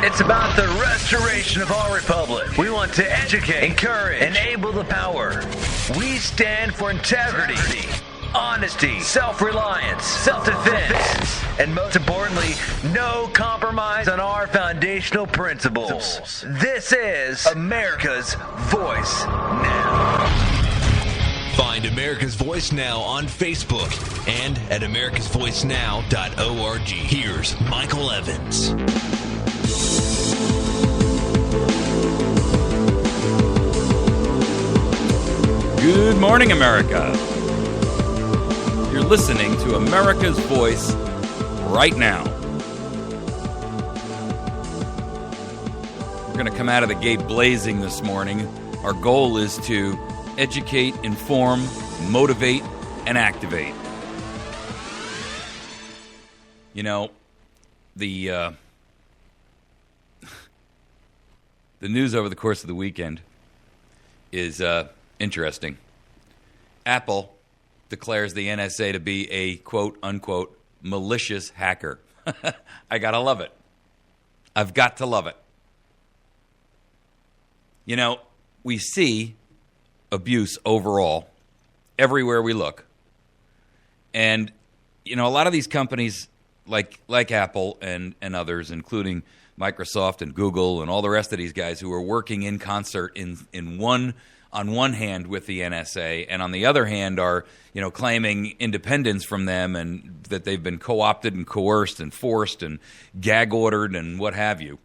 It's about the restoration of our republic. We want to educate, encourage, enable the power. We stand for integrity, honesty, self-reliance, self-defense, and most importantly, no compromise on our foundational principles. This is America's Voice Now. Find America's Voice Now on Facebook and at americasvoicenow.org. Here's Michael Evans. Good morning, America. You're listening to America's Voice right now. We're going to come out of the gate blazing this morning. Our goal is to educate, inform, motivate, and activate. You know, the news over the course of the weekend is interesting. Apple declares the NSA to be a quote-unquote malicious hacker. I gotta love it. I've got to love it. You know, we see abuse overall, everywhere we look. And, you know, a lot of these companies like Apple and others, including Microsoft and Google and all the rest of these guys who are working in concert on one hand with the NSA, and on the other hand are, you know, claiming independence from them and that they've been co-opted and coerced and forced and gag ordered and what have you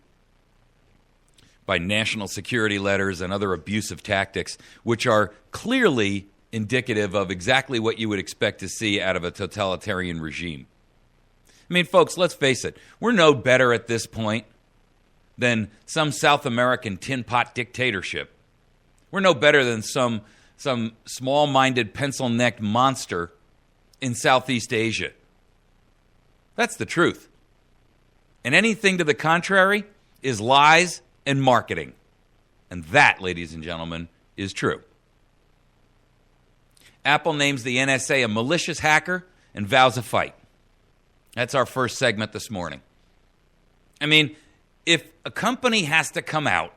by national security letters and other abusive tactics, which are clearly indicative of exactly what you would expect to see out of a totalitarian regime. I mean, folks, let's face it. We're no better at this point than some South American tin pot dictatorship. We're no better than some small-minded, pencil-necked monster in Southeast Asia. That's the truth. And anything to the contrary is lies and marketing. And that, ladies and gentlemen, is true. Apple names the NSA a malicious hacker and vows a fight. That's our first segment this morning. I mean, if a company has to come out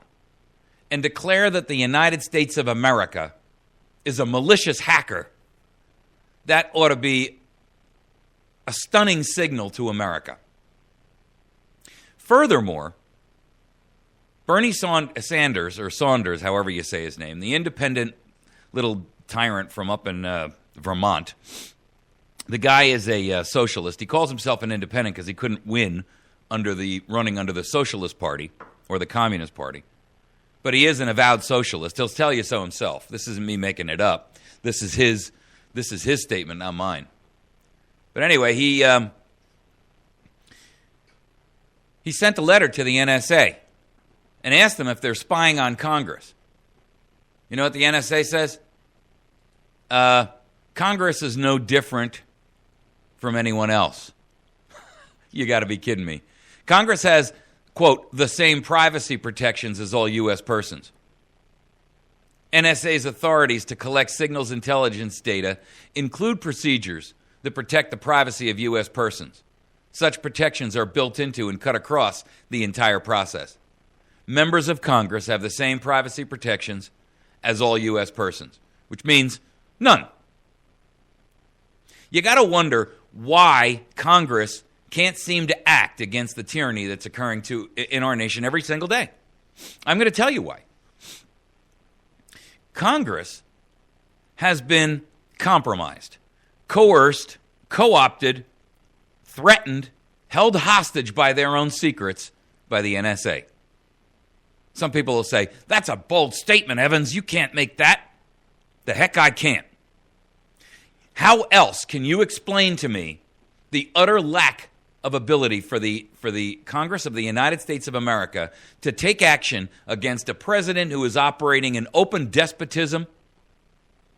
and declare that the United States of America is a malicious hacker, that ought to be a stunning signal to America. Furthermore, Bernie Sanders, or Saunders, however you say his name, the independent little tyrant from up in Vermont, the guy is a socialist. He calls himself an independent because he couldn't win running under the Socialist Party or the Communist Party. But he is an avowed socialist. He'll tell you so himself. This isn't me making it up. This is his statement, not mine. But anyway, he sent a letter to the NSA and asked them if they're spying on Congress. You know what the NSA says? Congress is no different from anyone else. You got to be kidding me. Congress has, quote, the same privacy protections as all U.S. persons. NSA's authorities to collect signals intelligence data include procedures that protect the privacy of U.S. persons. Such protections are built into and cut across the entire process. Members of Congress have the same privacy protections as all U.S. persons, which means none. You got to wonder why Congress can't seem to act against the tyranny that's occurring in our nation every single day. I'm going to tell you why. Congress has been compromised, coerced, co-opted, threatened, held hostage by their own secrets by the NSA. Some people will say, that's a bold statement, Evans. You can't make that. The heck I can't. How else can you explain to me the utter lack of ability for the Congress of the United States of America to take action against a president who is operating in open despotism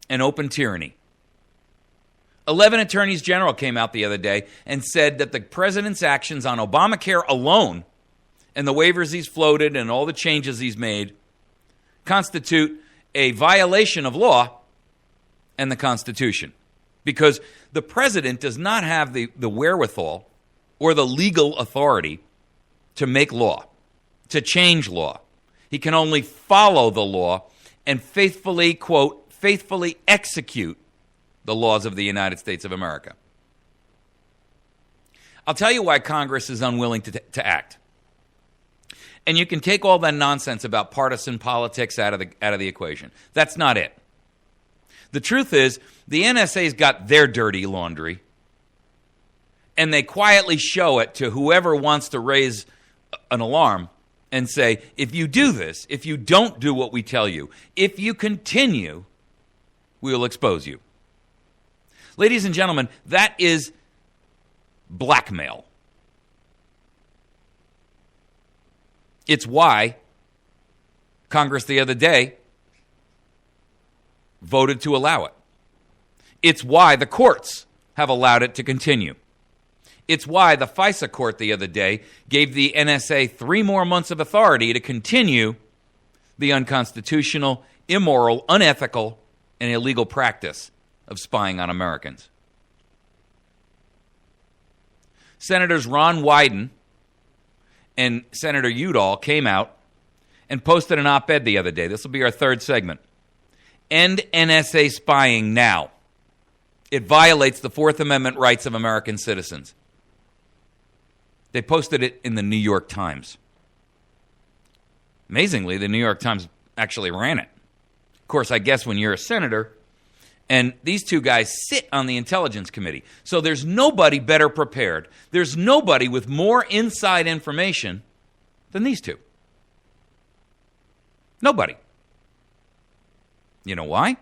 and open tyranny? 11 attorneys general came out the other day and said that the president's actions on Obamacare alone and the waivers he's floated and all the changes he's made constitute a violation of law and the Constitution, because the president does not have the wherewithal or the legal authority to make law. to change law. He can only follow the law and faithfully, quote, faithfully execute the laws of the United States of America. I'll tell you why Congress is unwilling to act. And you can take all that nonsense about partisan politics out of the equation. That's not it. The truth is, the NSA's got their dirty laundry, and they quietly show it to whoever wants to raise an alarm and say, if you do this, if you don't do what we tell you, if you continue, we will expose you. Ladies and gentlemen, that is blackmail. It's why Congress the other day voted to allow it. It's why the courts have allowed it to continue. It's why the FISA court the other day gave the NSA 3 more months of authority to continue the unconstitutional, immoral, unethical, and illegal practice of spying on Americans. Senators Ron Wyden and Senator Udall came out and posted an op-ed the other day. This will be our third segment. End NSA spying now. It violates the Fourth Amendment rights of American citizens. They posted it in the New York Times. Amazingly, the New York Times actually ran it. Of course, I guess when you're a senator, and these two guys sit on the Intelligence Committee, so there's nobody better prepared. There's nobody with more inside information than these two. Nobody. You know why?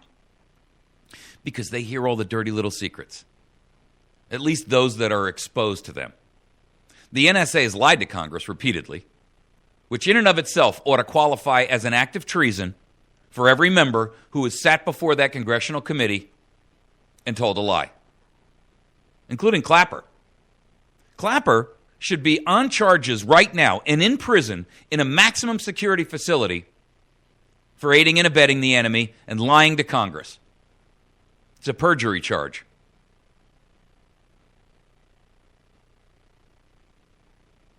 Because they hear all the dirty little secrets, at least those that are exposed to them. The NSA has lied to Congress repeatedly, which in and of itself ought to qualify as an act of treason for every member who has sat before that congressional committee and told a lie, including Clapper. Clapper should be on charges right now and in prison in a maximum security facility for aiding and abetting the enemy and lying to Congress. It's a perjury charge.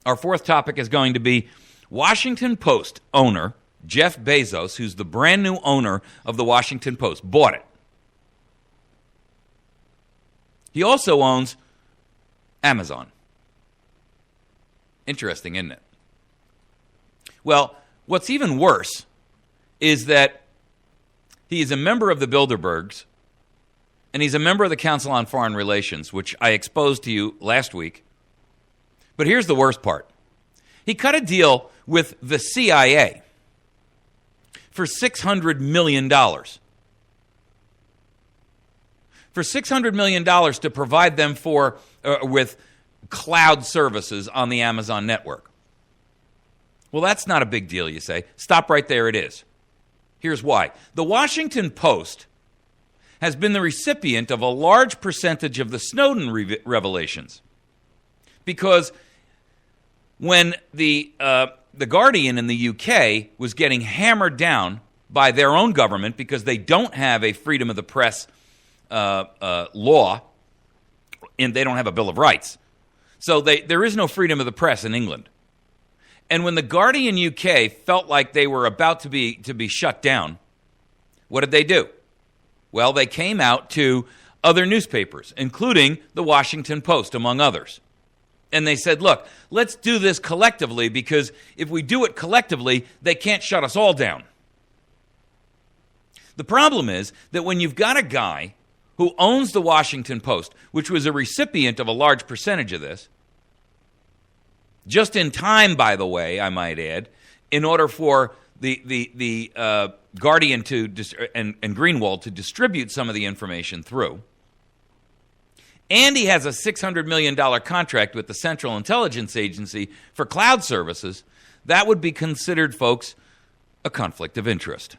Our fourth topic is going to be Washington Post owner Jeff Bezos, who's the brand new owner of the Washington Post, bought it. He also owns Amazon. Interesting, isn't it? Well, what's even worse is that he is a member of the Bilderbergs, and he's a member of the Council on Foreign Relations, which I exposed to you last week. But here's the worst part. He cut a deal with the CIA for $600 million. For $600 million to provide them with cloud services on the Amazon network. Well, that's not a big deal, you say. Stop right there, it is. Here's why. The Washington Post has been the recipient of a large percentage of the Snowden revelations. Because when the Guardian in the UK was getting hammered down by their own government because they don't have a freedom of the press law, and they don't have a Bill of Rights. So there is no freedom of the press in England. And when the Guardian UK felt like they were about to be shut down, what did they do? Well, they came out to other newspapers, including the Washington Post, among others. And they said, look, let's do this collectively, because if we do it collectively, they can't shut us all down. The problem is that when you've got a guy who owns the Washington Post, which was a recipient of a large percentage of this, just in time, by the way, I might add, in order for the Guardian and Greenwald to distribute some of the information through, and he has a $600 million contract with the Central Intelligence Agency for cloud services, that would be considered, folks, a conflict of interest.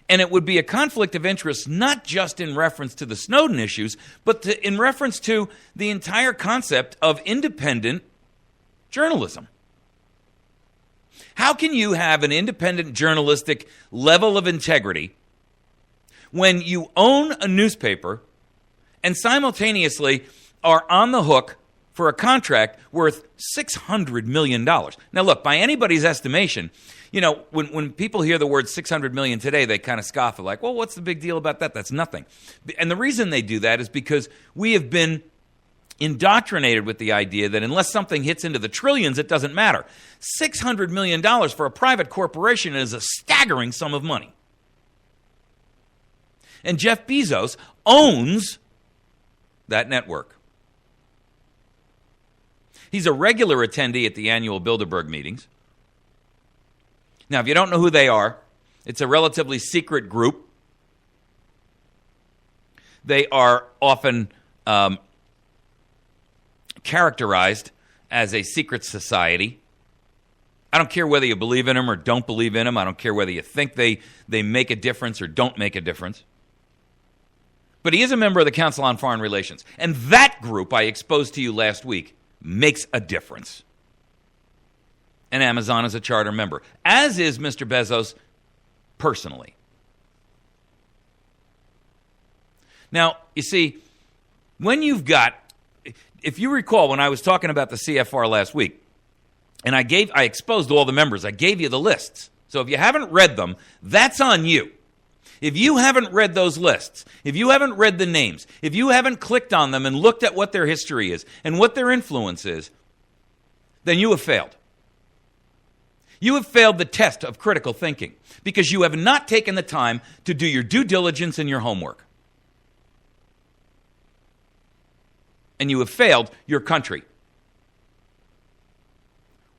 And it would be a conflict of interest not just in reference to the Snowden issues, but in reference to the entire concept of independent journalism. How can you have an independent journalistic level of integrity when you own a newspaper and simultaneously are on the hook for a contract worth $600 million. Now, look, by anybody's estimation, when people hear the word $600 million today, they kind of scoff at like, well, what's the big deal about that? That's nothing. And the reason they do that is because we have been indoctrinated with the idea that unless something hits into the trillions, it doesn't matter. $600 million for a private corporation is a staggering sum of money. And Jeff Bezos owns that network. He's a regular attendee at the annual Bilderberg meetings. Now, if you don't know who they are, it's a relatively secret group. They are often characterized as a secret society. I don't care whether you believe in them or don't believe in them. I don't care whether you think they make a difference or don't make a difference. But he is a member of the Council on Foreign Relations. And that group I exposed to you last week makes a difference. And Amazon is a charter member, as is Mr. Bezos personally. Now, you see, when you've got, if you recall, when I was talking about the CFR last week, and I exposed all the members, I gave you the lists. So if you haven't read them, that's on you. If you haven't read those lists, if you haven't read the names, if you haven't clicked on them and looked at what their history is and what their influence is, then you have failed. You have failed the test of critical thinking because you have not taken the time to do your due diligence and your homework. And you have failed your country.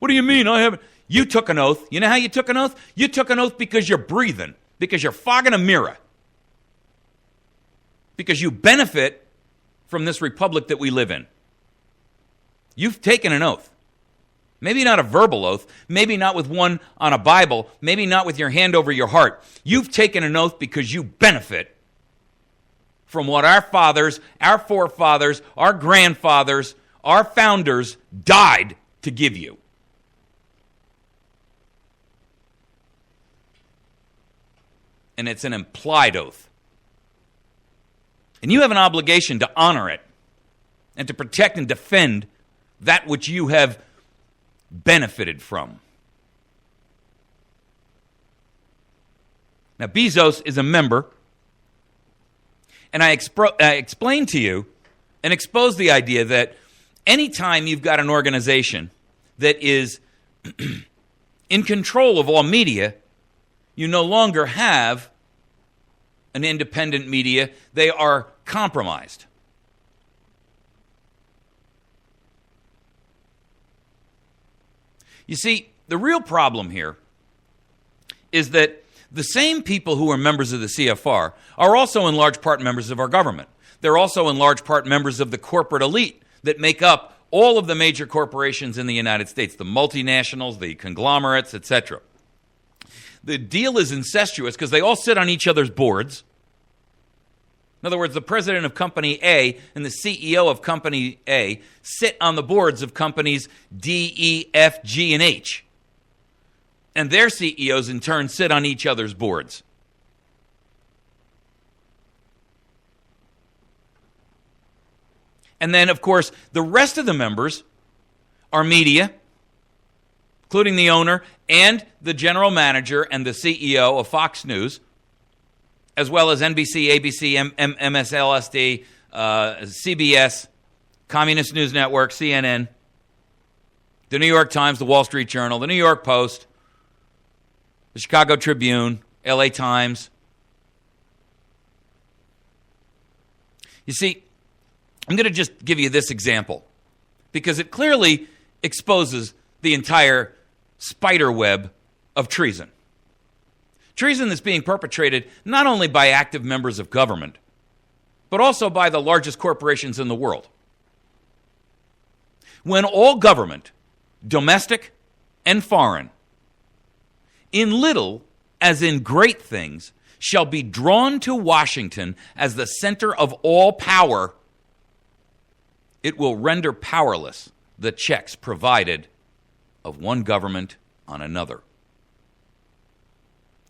What do you mean? I haven't. You took an oath. You know how you took an oath? You took an oath because you're breathing, because you're fogging a mirror, because you benefit from this republic that we live in. You've taken an oath. Maybe not a verbal oath, maybe not with one on a Bible, maybe not with your hand over your heart. You've taken an oath because you benefit from what our fathers, our forefathers, our grandfathers, our founders died to give you. And it's an implied oath. And you have an obligation to honor it and to protect and defend that which you have benefited from. Now, Bezos is a member, and I explained to you and exposed the idea that anytime you've got an organization that is in control of all media, you no longer have an independent media. They are compromised. You see, the real problem here is that the same people who are members of the CFR are also in large part members of our government. They're also in large part members of the corporate elite that make up all of the major corporations in the United States, the multinationals, the conglomerates, etc. The deal is incestuous because they all sit on each other's boards. In other words, the president of Company A and the CEO of Company A sit on the boards of companies D, E, F, G, and H. And their CEOs, in turn, sit on each other's boards. And then, of course, the rest of the members are media, including the owner and the general manager and the CEO of Fox News, as well as NBC, ABC, MSLSD, CBS, Communist News Network, CNN, the New York Times, the Wall Street Journal, the New York Post, the Chicago Tribune, LA Times. You see, I'm going to just give you this example because it clearly exposes the entire spider web of treason. Treason that's being perpetrated not only by active members of government, but also by the largest corporations in the world. When all government, domestic and foreign, in little as in great things, shall be drawn to Washington as the center of all power, it will render powerless the checks provided of one government on another.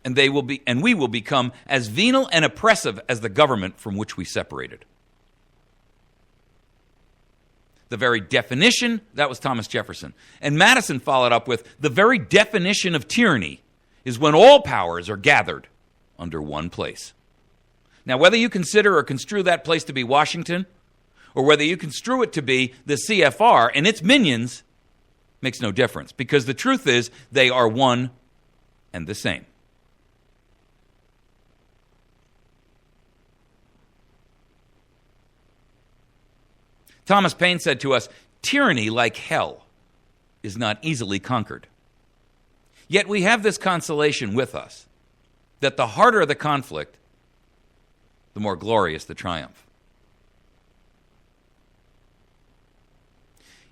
And we will become as venal and oppressive as the government from which we separated. The very definition, that was Thomas Jefferson. And Madison followed up with, the very definition of tyranny is when all powers are gathered under one place. Now, whether you consider or construe that place to be Washington, or whether you construe it to be the CFR and its minions, makes no difference, because the truth is they are one and the same. Thomas Paine said to us, tyranny, like hell, is not easily conquered. Yet we have this consolation with us, that the harder the conflict, the more glorious the triumph.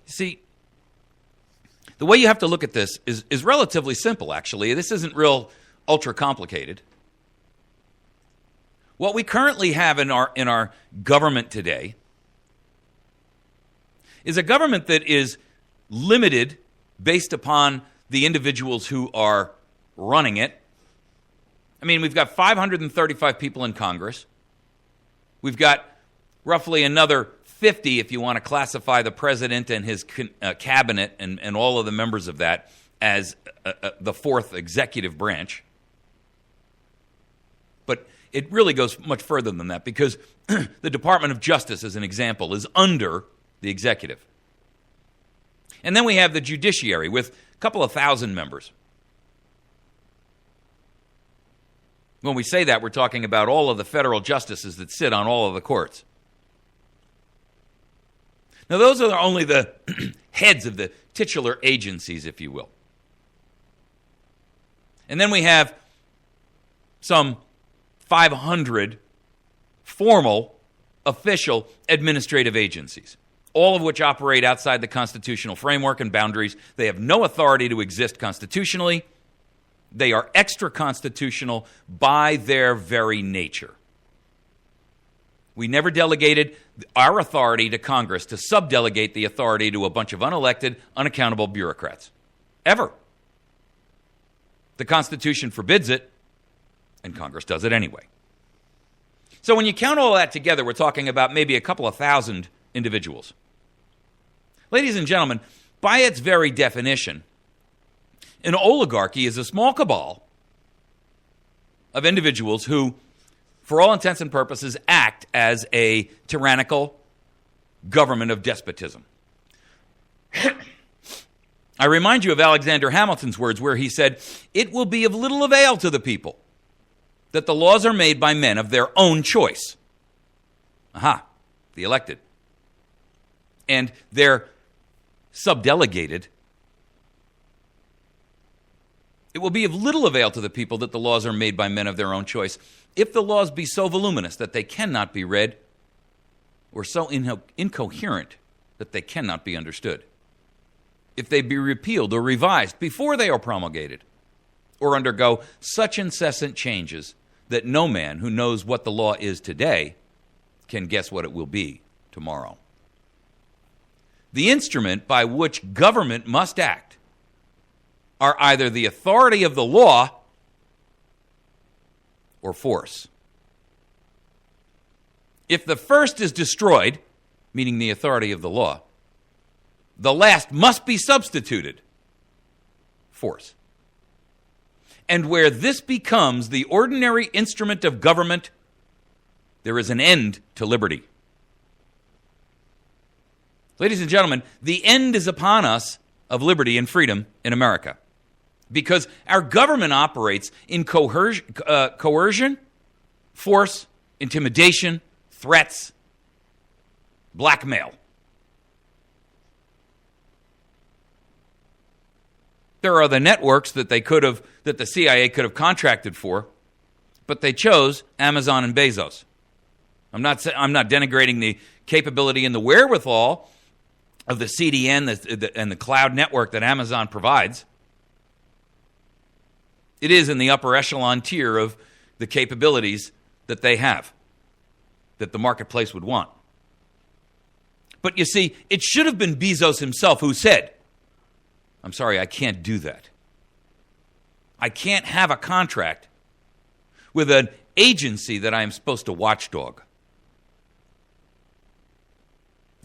You see, the way you have to look at this is relatively simple, actually. This isn't real ultra complicated. What we currently have in our government today is a government that is limited based upon the individuals who are running it. I mean, we've got 535 people in Congress. We've got roughly another 50 if you want to classify the president and his cabinet and all of the members of that as the fourth executive branch. But it really goes much further than that, because the Department of Justice, as an example, is under the executive. And then we have the judiciary with a couple of thousand members. When we say that, we're talking about all of the federal justices that sit on all of the courts. Now, those are only the heads of the titular agencies, if you will. And then we have some 500 formal, official, administrative agencies, all of which operate outside the constitutional framework and boundaries. They have no authority to exist constitutionally. They are extra-constitutional by their very nature. We never delegated our authority to Congress to subdelegate the authority to a bunch of unelected, unaccountable bureaucrats. Ever. The Constitution forbids it, and Congress does it anyway. So when you count all that together, we're talking about maybe a couple of thousand individuals. Ladies and gentlemen, by its very definition, an oligarchy is a small cabal of individuals who, for all intents and purposes, act as a tyrannical government of despotism. I remind you of Alexander Hamilton's words where he said, "It will be of little avail to the people that the laws are made by men of their own choice." Aha, the elected. And they're subdelegated. It will be of little avail to the people that the laws are made by men of their own choice, if the laws be so voluminous that they cannot be read, or so incoherent that they cannot be understood. If they be repealed or revised before they are promulgated, or undergo such incessant changes that no man who knows what the law is today can guess what it will be tomorrow. The instrument by which government must act are either the authority of the law or force. If the first is destroyed, meaning the authority of the law, the last must be substituted, force. And where this becomes the ordinary instrument of government, there is an end to liberty. Ladies and gentlemen, the end is upon us of liberty and freedom in America, because our government operates in coercion, force, intimidation, threats, blackmail. There are the networks that the CIA could have contracted for, but they chose Amazon and Bezos. I'm not denigrating the capability and the wherewithal of the CDN and the cloud network that Amazon provides. It is in the upper echelon tier of the capabilities that they have, that the marketplace would want. But you see, it should have been Bezos himself who said, "I'm sorry, I can't do that. I can't have a contract with an agency that I am supposed to watchdog."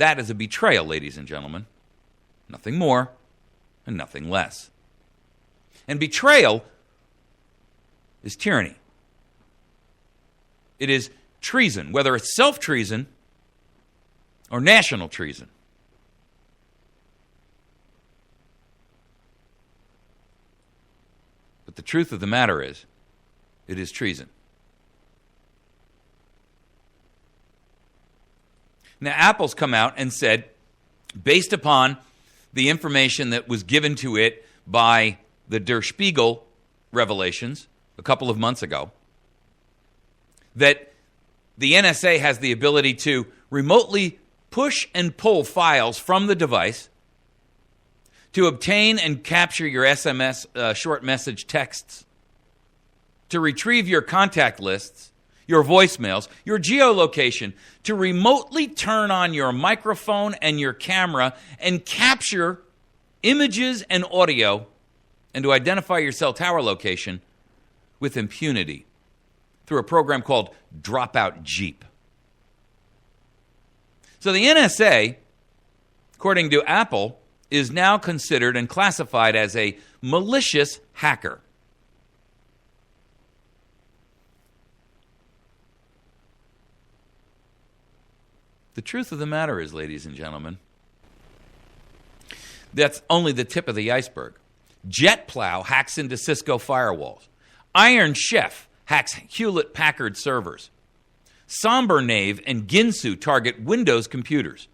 That is a betrayal, ladies and gentlemen. Nothing more and nothing less. And betrayal is tyranny. It is treason, whether it's self-treason or national treason. But the truth of the matter is, it is treason. Now, Apple's come out and said, based upon the information that was given to it by the Der Spiegel revelations a couple of months ago, that the NSA has the ability to remotely push and pull files from the device to obtain and capture your SMS short message texts, to retrieve your contact lists, your voicemails, your geolocation, to remotely turn on your microphone and your camera and capture images and audio, and to identify your cell tower location with impunity through a program called Dropout Jeep. So the NSA, according to Apple, is now considered and classified as a malicious hacker. The truth of the matter is, ladies and gentlemen, that's only the tip of the iceberg. JetPlow hacks into Cisco firewalls. Iron Chef hacks Hewlett-Packard servers. Somberknave and Ginsu target Windows computers.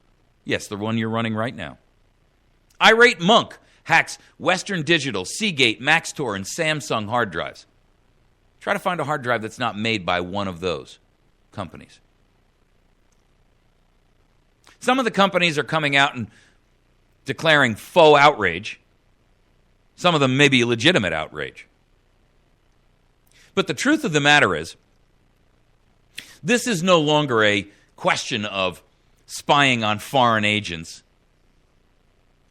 Yes, the one you're running right now. Irate Monk hacks Western Digital, Seagate, Maxtor, and Samsung hard drives. Try to find a hard drive that's not made by one of those companies. Some of the companies are coming out and declaring faux outrage. Some of them may be legitimate outrage. But the truth of the matter is, this is no longer a question of spying on foreign agents.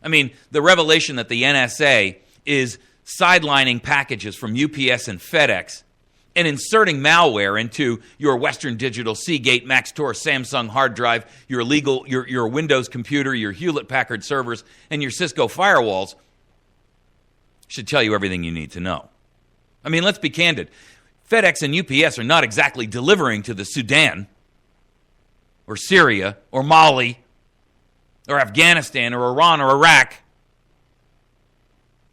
I mean, the revelation that the NSA is sidelining packages from UPS and FedEx and inserting malware into your Western Digital, Seagate, Maxtor, Samsung hard drive, your Windows computer, your Hewlett-Packard servers, and your Cisco firewalls should tell you everything you need to know. I mean, let's be candid. FedEx and UPS are not exactly delivering to the Sudan or Syria or Mali or Afghanistan or Iran or Iraq,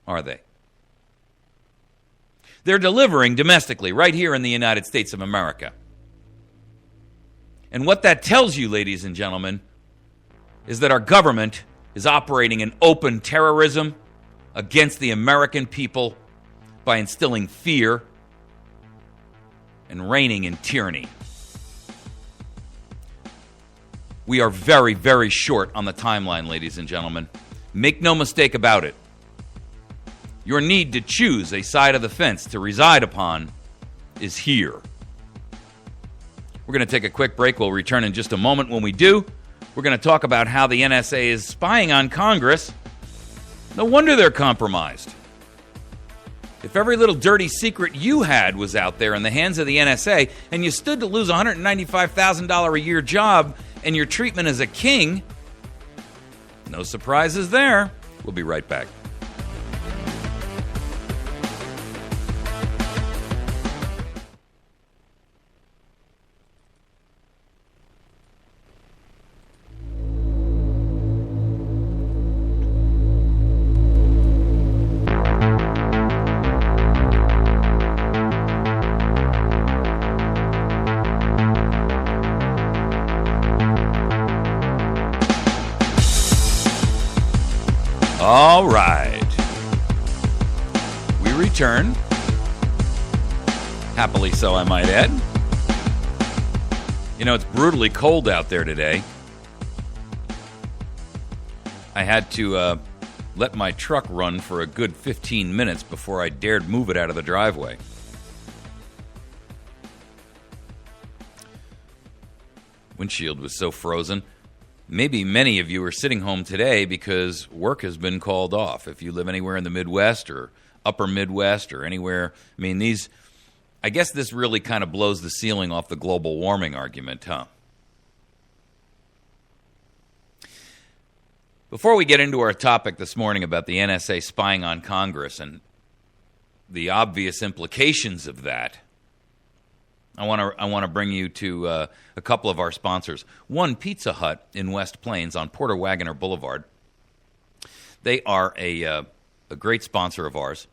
are they? They're delivering domestically, right here in the United States of America. And what that tells you, ladies and gentlemen, is that our government is operating in open terrorism against the American people by instilling fear and reigning in tyranny. We are very, very short on the timeline, ladies and gentlemen. Make no mistake about it. Your need to choose a side of the fence to reside upon is here. We're going to take a quick break. We'll return in just a moment. When we do, we're going to talk about how the NSA is spying on Congress. No wonder they're compromised. If every little dirty secret you had was out there in the hands of the NSA and you stood to lose a $195,000 a year job and your treatment as a king, no surprises there. We'll be right back. All right. We return. Happily so, I might add. You know, it's brutally cold out there today. I had to let my truck run for a good 15 minutes before I dared move it out of the driveway. Windshield was so frozen. Maybe many of you are sitting home today because work has been called off. If you live anywhere in the Midwest or upper Midwest or anywhere, I mean, I guess this really kind of blows the ceiling off the global warming argument, huh? Before we get into our topic this morning about the NSA spying on Congress and the obvious implications of that, I want to bring you to a couple of our sponsors. One, Pizza Hut in West Plains on Porter Wagoner Boulevard. They are a great sponsor of ours,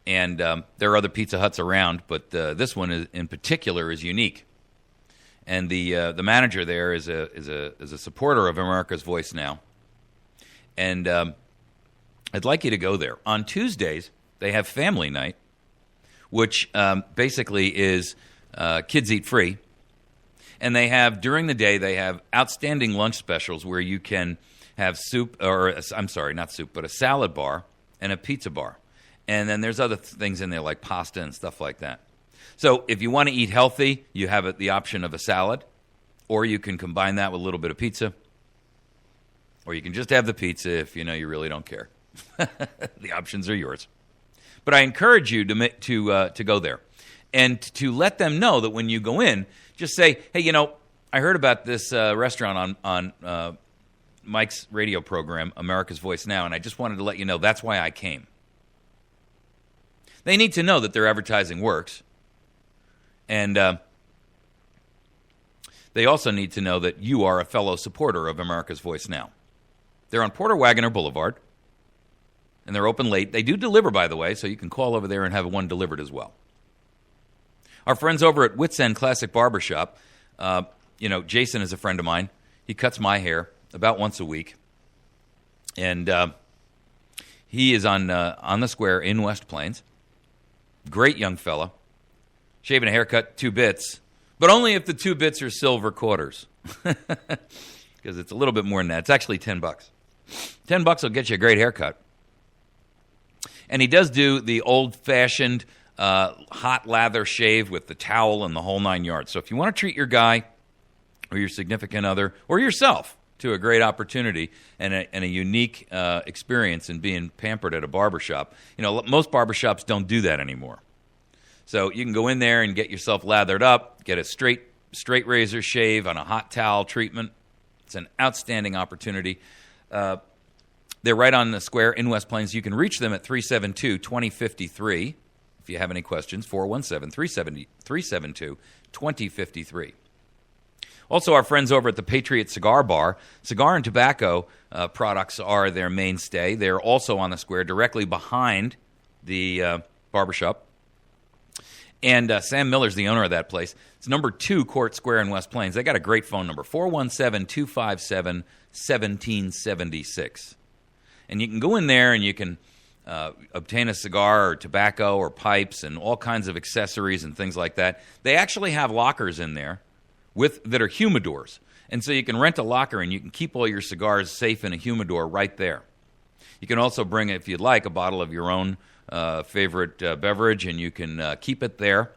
and there are other Pizza Huts around, but this one in particular is unique. And the manager there is a supporter of America's Voice Now, and I'd like you to go there on Tuesdays. They have family night, which basically is kids eat free, and they have during the day they have outstanding lunch specials where you can have soup, or I'm sorry, not soup, but a salad bar and a pizza bar, and then there's other things in there like pasta and stuff like that. So if you want to eat healthy, you have the option of a salad, or you can combine that with a little bit of pizza, or you can just have the pizza if you know you really don't care. The options are yours. But I encourage you to go there and to let them know that when you go in, just say, hey, I heard about this restaurant on Mike's radio program, America's Voice Now, and I just wanted to let you know that's why I came. They need to know that their advertising works. And they also need to know that you are a fellow supporter of America's Voice Now. They're on Porter Wagoner Boulevard, and they're open late. They do deliver, by the way, so you can call over there and have one delivered as well. Our friends over at Wits End Classic Barbershop, Jason is a friend of mine. He cuts my hair about once a week, and he is on the square in West Plains. Great young fella. Shaving a haircut, 2 bits, but only if the 2 bits are silver quarters, because it's a little bit more than that. It's actually $10. $10 will get you a great haircut. And he does do the old-fashioned hot lather shave with the towel and the whole 9 yards. So if you want to treat your guy or your significant other or yourself to a great opportunity and a unique experience in being pampered at a barbershop, most barbershops don't do that anymore. So you can go in there and get yourself lathered up, get a straight razor shave on a hot towel treatment. It's an outstanding opportunity. They're right on the square in West Plains. You can reach them at 372-2053 if you have any questions, 417-372-2053. Also, our friends over at the Patriot Cigar Bar, cigar and tobacco products are their mainstay. They're also on the square directly behind the barbershop. And Sam Miller's the owner of that place. It's number 2 Court Square in West Plains. They got a great phone number, 417-257-1776. And you can go in there and you can obtain a cigar or tobacco or pipes and all kinds of accessories and things like that. They actually have lockers in there that are humidors. And so you can rent a locker and you can keep all your cigars safe in a humidor right there. You can also bring, if you'd like, a bottle of your own favorite beverage, and you can keep it there.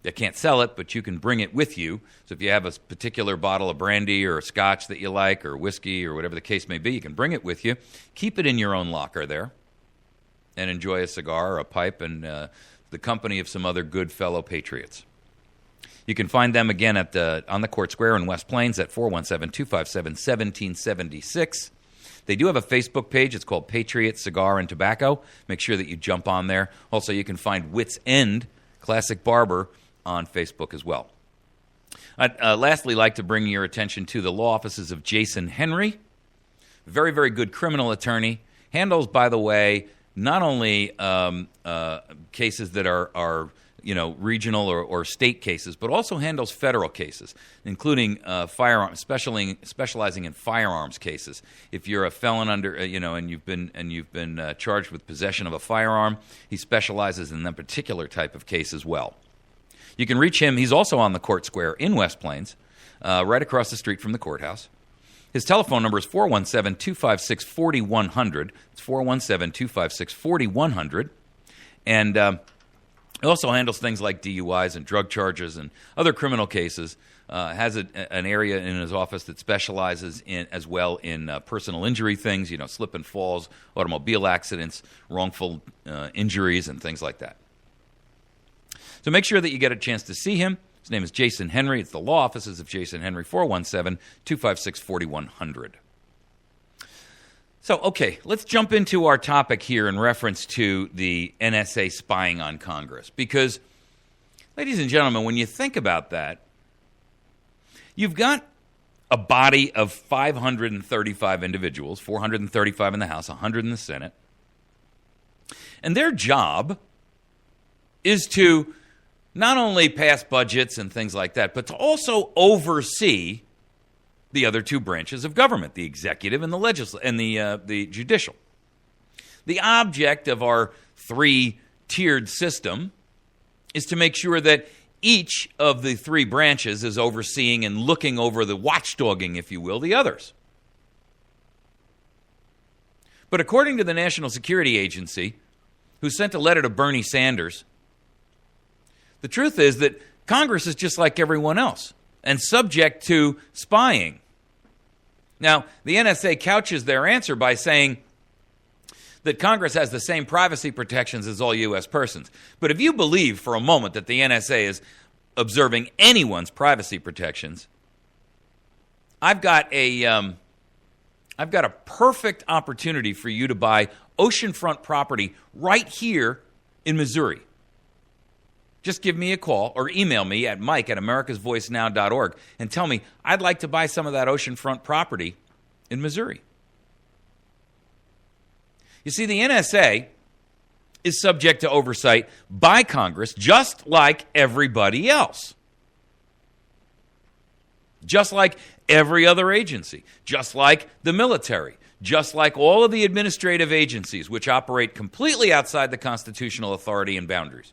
They can't sell it, but you can bring it with you. So if you have a particular bottle of brandy or a scotch that you like or whiskey or whatever the case may be, you can bring it with you. Keep it in your own locker there and enjoy a cigar or a pipe and the company of some other good fellow patriots. You can find them again on the Court Square in West Plains at 417-257-1776. They do have a Facebook page. It's called Patriot Cigar and Tobacco. Make sure that you jump on there. Also, you can find Wits End Classic Barber on Facebook as well. I'd lastly like to bring your attention to the law offices of Jason Henry. Very, very good criminal attorney. Handles, by the way, not only cases that are regional or state cases, but also handles federal cases, including firearms, specializing in firearms cases. If you're a felon and you've been charged with possession of a firearm, he specializes in that particular type of case as well. You can reach him. He's also on the Court Square in West Plains, right across the street from the courthouse. His telephone number is 417-256-4100. It's 417-256-4100. And he also handles things like DUIs and drug charges and other criminal cases. Has an area in his office that specializes in personal injury things, slip and falls, automobile accidents, wrongful injuries, and things like that. So make sure that you get a chance to see him. His name is Jason Henry. It's the law offices of Jason Henry, 417-256-4100. So, okay, let's jump into our topic here in reference to the NSA spying on Congress. Because, ladies and gentlemen, when you think about that, you've got a body of 535 individuals, 435 in the House, 100 in the Senate. And their job is to not only pass budgets and things like that, but to also oversee the other two branches of government, the executive and the judicial. The object of our three-tiered system is to make sure that each of the three branches is overseeing and looking over the watchdogging, if you will, the others. But according to the National Security Agency, who sent a letter to Bernie Sanders, the truth is that Congress is just like everyone else and subject to spying. Now, the NSA couches their answer by saying that Congress has the same privacy protections as all U.S. persons. But if you believe for a moment that the NSA is observing anyone's privacy protections, I've got a perfect opportunity for you to buy oceanfront property right here in Missouri. Just give me a call or email me at mike@americasvoicenow.org and tell me, I'd like to buy some of that oceanfront property in Missouri. You see, the NSA is subject to oversight by Congress just like everybody else. Just like every other agency. Just like the military. Just like all of the administrative agencies which operate completely outside the constitutional authority and boundaries.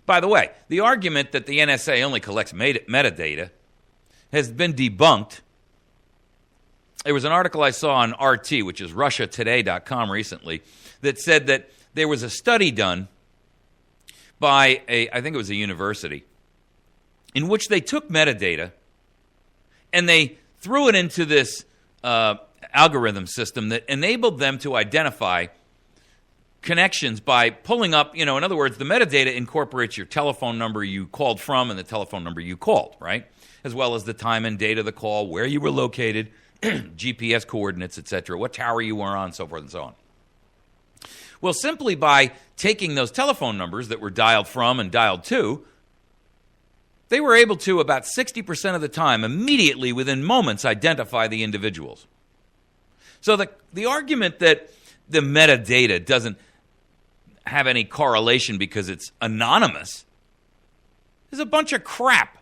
By the way, the argument that the NSA only collects metadata has been debunked. There was an article I saw on RT, which is RussiaToday.com recently, that said that there was a study done by I think it was a university, in which they took metadata and they threw it into this algorithm system that enabled them to identify connections by pulling up, in other words, the metadata incorporates your telephone number you called from and the telephone number you called, right? As well as the time and date of the call, where you were located, GPS coordinates, etc., what tower you were on, so forth and so on. Well, simply by taking those telephone numbers that were dialed from and dialed to, they were able to, about 60% of the time, immediately within moments, identify the individuals. So the argument that the metadata doesn't have any correlation because it's anonymous is a bunch of crap.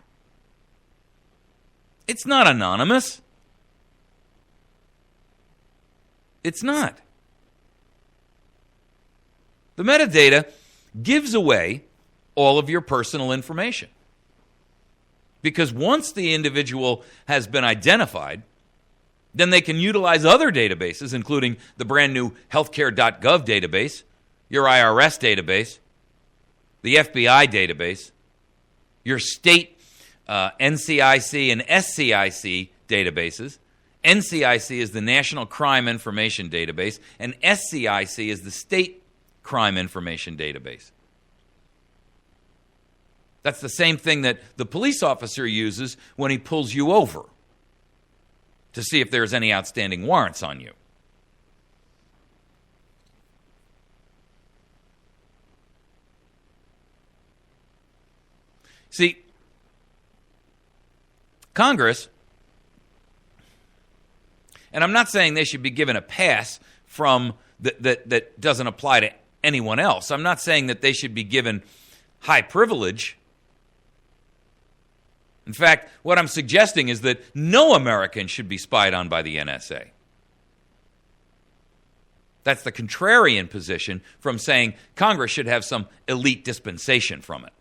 It's not anonymous. It's not. The metadata gives away all of your personal information. Because once the individual has been identified, then they can utilize other databases, including the brand new healthcare.gov database, your IRS database, the FBI database, your state NCIC and SCIC databases. NCIC is the National Crime Information Database, and SCIC is the State Crime Information Database. That's the same thing that the police officer uses when he pulls you over to see if there's any outstanding warrants on you. See, Congress, and I'm not saying they should be given a pass from that doesn't apply to anyone else. I'm not saying that they should be given high privilege. In fact, what I'm suggesting is that no American should be spied on by the NSA. That's the contrarian position from saying Congress should have some elite dispensation from it.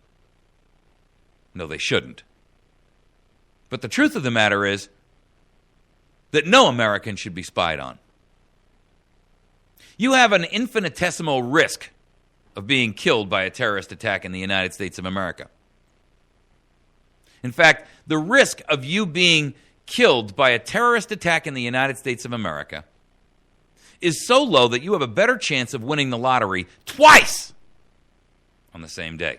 No, they shouldn't. But the truth of the matter is that no American should be spied on. You have an infinitesimal risk of being killed by a terrorist attack in the United States of America. In fact, the risk of you being killed by a terrorist attack in the United States of America is so low that you have a better chance of winning the lottery twice on the same day.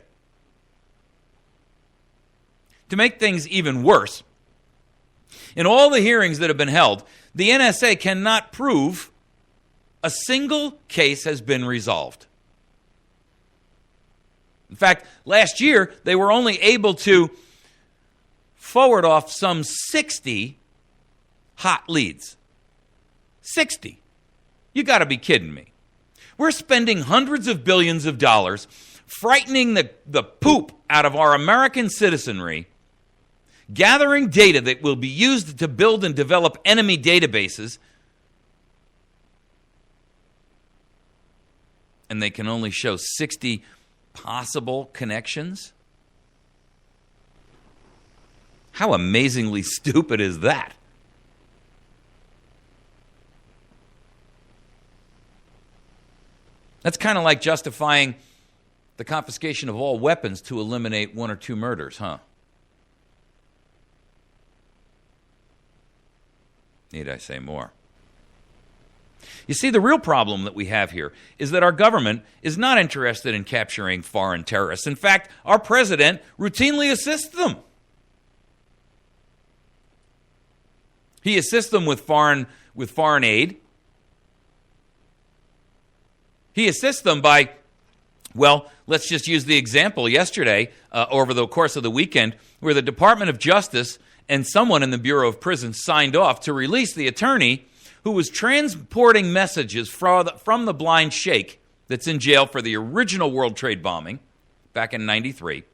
To make things even worse, In all the hearings that have been held, the NSA cannot prove a single case has been resolved. In fact, last year, they were only able to forward off some 60 hot leads. 60. You got to be kidding me. We're spending hundreds of billions of dollars frightening the poop out of our American citizenry, gathering data that will be used to build and develop enemy databases, and they can only show 60 possible connections? How amazingly stupid is that? That's kind of like justifying the confiscation of all weapons to eliminate one or two murders, huh? Need I say more? You see, the real problem that we have here is that our government is not interested in capturing foreign terrorists. In fact, our president routinely assists them. He assists them with foreign aid. He assists them by, well, let's just use the example yesterday, over the course of the weekend, where the Department of Justice and someone in the Bureau of Prisons signed off to release the attorney who was transporting messages from the blind sheikh that's in jail for the original World Trade bombing back in '93,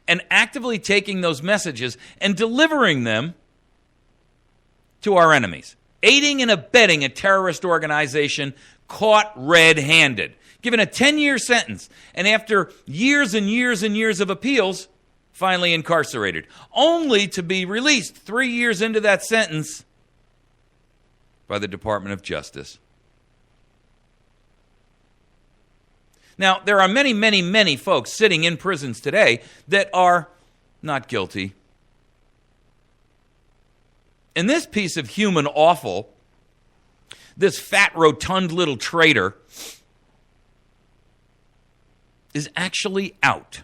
and actively taking those messages and delivering them to our enemies, aiding and abetting a terrorist organization caught red-handed, given a 10-year sentence, and after years and years and years of appeals, finally incarcerated, only to be released 3 years into that sentence by the Department of Justice. Now, there are many, many, many folks sitting in prisons today that are not guilty. And this piece of human offal, this fat, rotund little traitor, is actually out.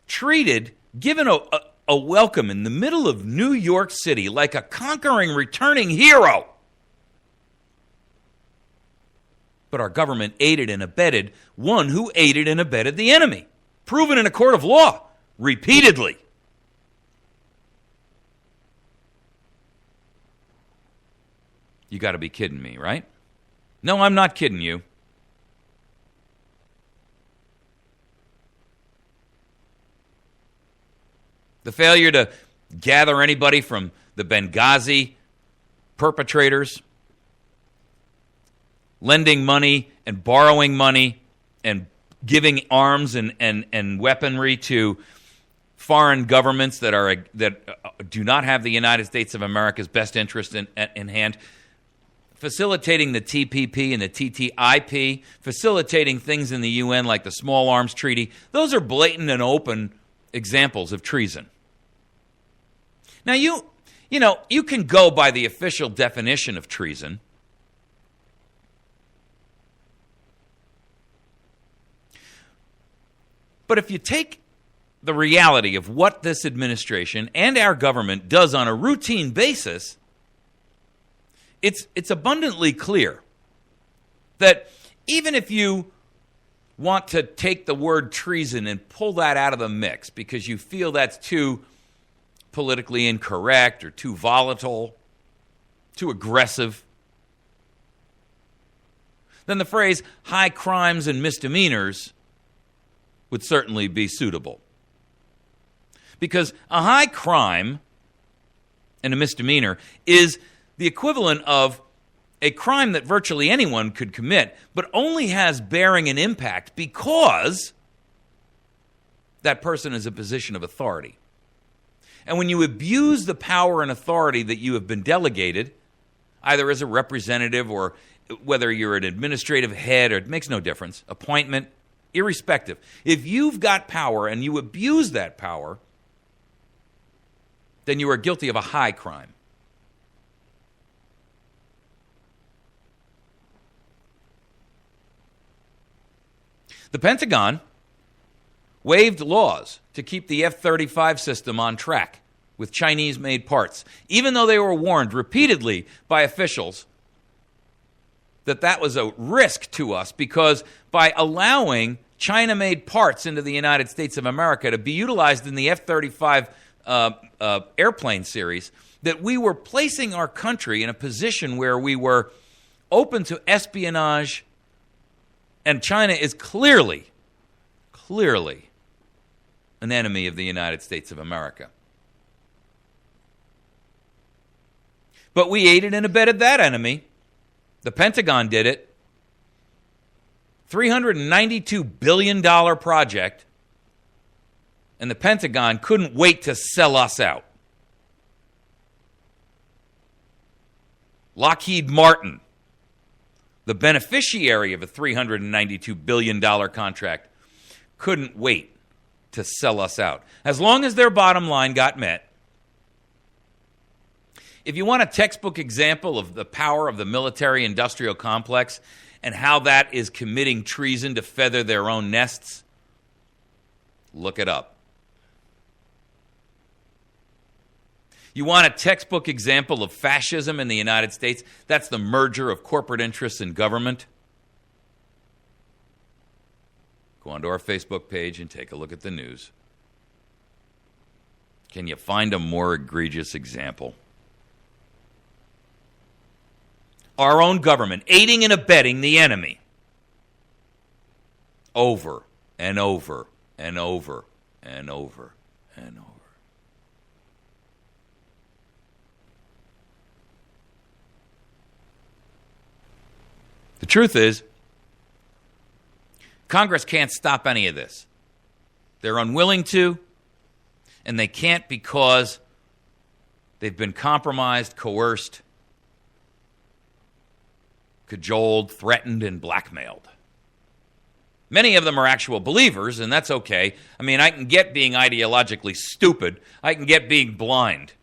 Treated, given a welcome in the middle of New York City like a conquering, returning hero. But our government aided and abetted one who aided and abetted the enemy, proven in a court of law repeatedly. You got to be kidding me, right? No, I'm not kidding you. The failure to gather anybody from the Benghazi perpetrators, lending money and borrowing money and giving arms and weaponry to foreign governments that do not have the United States of America's best interest in hand, facilitating the TPP and the TTIP, facilitating things in the UN like the Small Arms Treaty. Those are blatant and open examples of treason. Now, you can go by the official definition of treason. But if you take the reality of what this administration and our government does on a routine basis, it's abundantly clear that even if you want to take the word treason and pull that out of the mix because you feel that's too politically incorrect or too volatile, too aggressive, then the phrase high crimes and misdemeanors would certainly be suitable. Because a high crime and a misdemeanor is the equivalent of a crime that virtually anyone could commit, but only has bearing and impact because that person is in a position of authority. And when you abuse the power and authority that you have been delegated, either as a representative or whether you're an administrative head, or it makes no difference, appointment, irrespective. If you've got power and you abuse that power, then you are guilty of a high crime. The Pentagon waived laws to keep the F-35 system on track with Chinese-made parts, even though they were warned repeatedly by officials that was a risk to us, because by allowing China-made parts into the United States of America to be utilized in the F-35 airplane series, that we were placing our country in a position where we were open to espionage, and China is clearly an enemy of the United States of America. But we aided and abetted that enemy. The Pentagon did it. $392 billion project, and the Pentagon couldn't wait to sell us out. Lockheed Martin, the beneficiary of a $392 billion contract, couldn't wait to sell us out, as long as their bottom line got met. If you want a textbook example of the power of the military-industrial complex and how that is committing treason to feather their own nests, look it up. You want a textbook example of fascism in the United States? That's the merger of corporate interests and government. Go onto our Facebook page and take a look at the news. Can you find a more egregious example? Our own government aiding and abetting the enemy. Over and over and over and over and over. The truth is, Congress can't stop any of this. They're unwilling to, and they can't because they've been compromised, coerced, cajoled, threatened, and blackmailed. Many of them are actual believers, and that's okay. I mean, I can get being ideologically stupid. I can get being blind.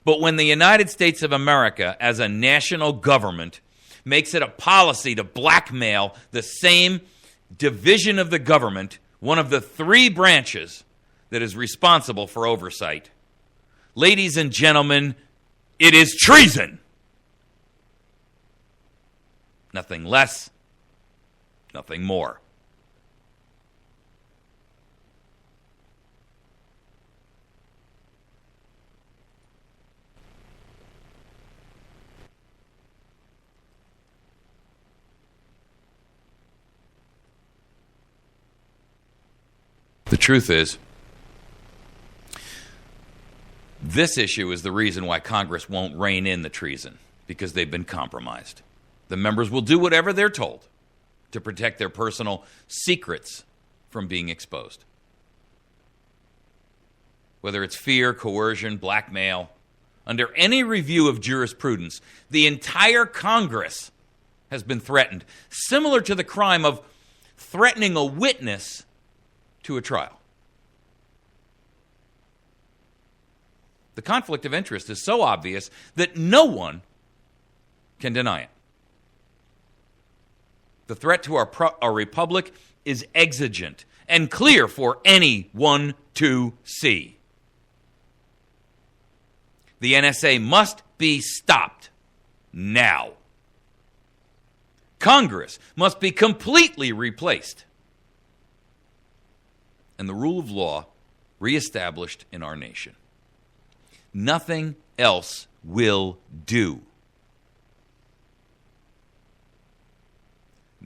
But when the United States of America, as a national government, makes it a policy to blackmail the same division of the government, one of the three branches that is responsible for oversight, ladies and gentlemen, it is treason. Nothing less, nothing more. The truth is, this issue is the reason why Congress won't rein in the treason, because they've been compromised. The members will do whatever they're told to protect their personal secrets from being exposed. Whether it's fear, coercion, blackmail, under any review of jurisprudence, the entire Congress has been threatened, similar to the crime of threatening a witness to a trial. The conflict of interest is so obvious that no one can deny it. The threat to our republic is exigent and clear for anyone to see. The NSA must be stopped now. Congress must be completely replaced, and the rule of law reestablished in our nation. Nothing else will do.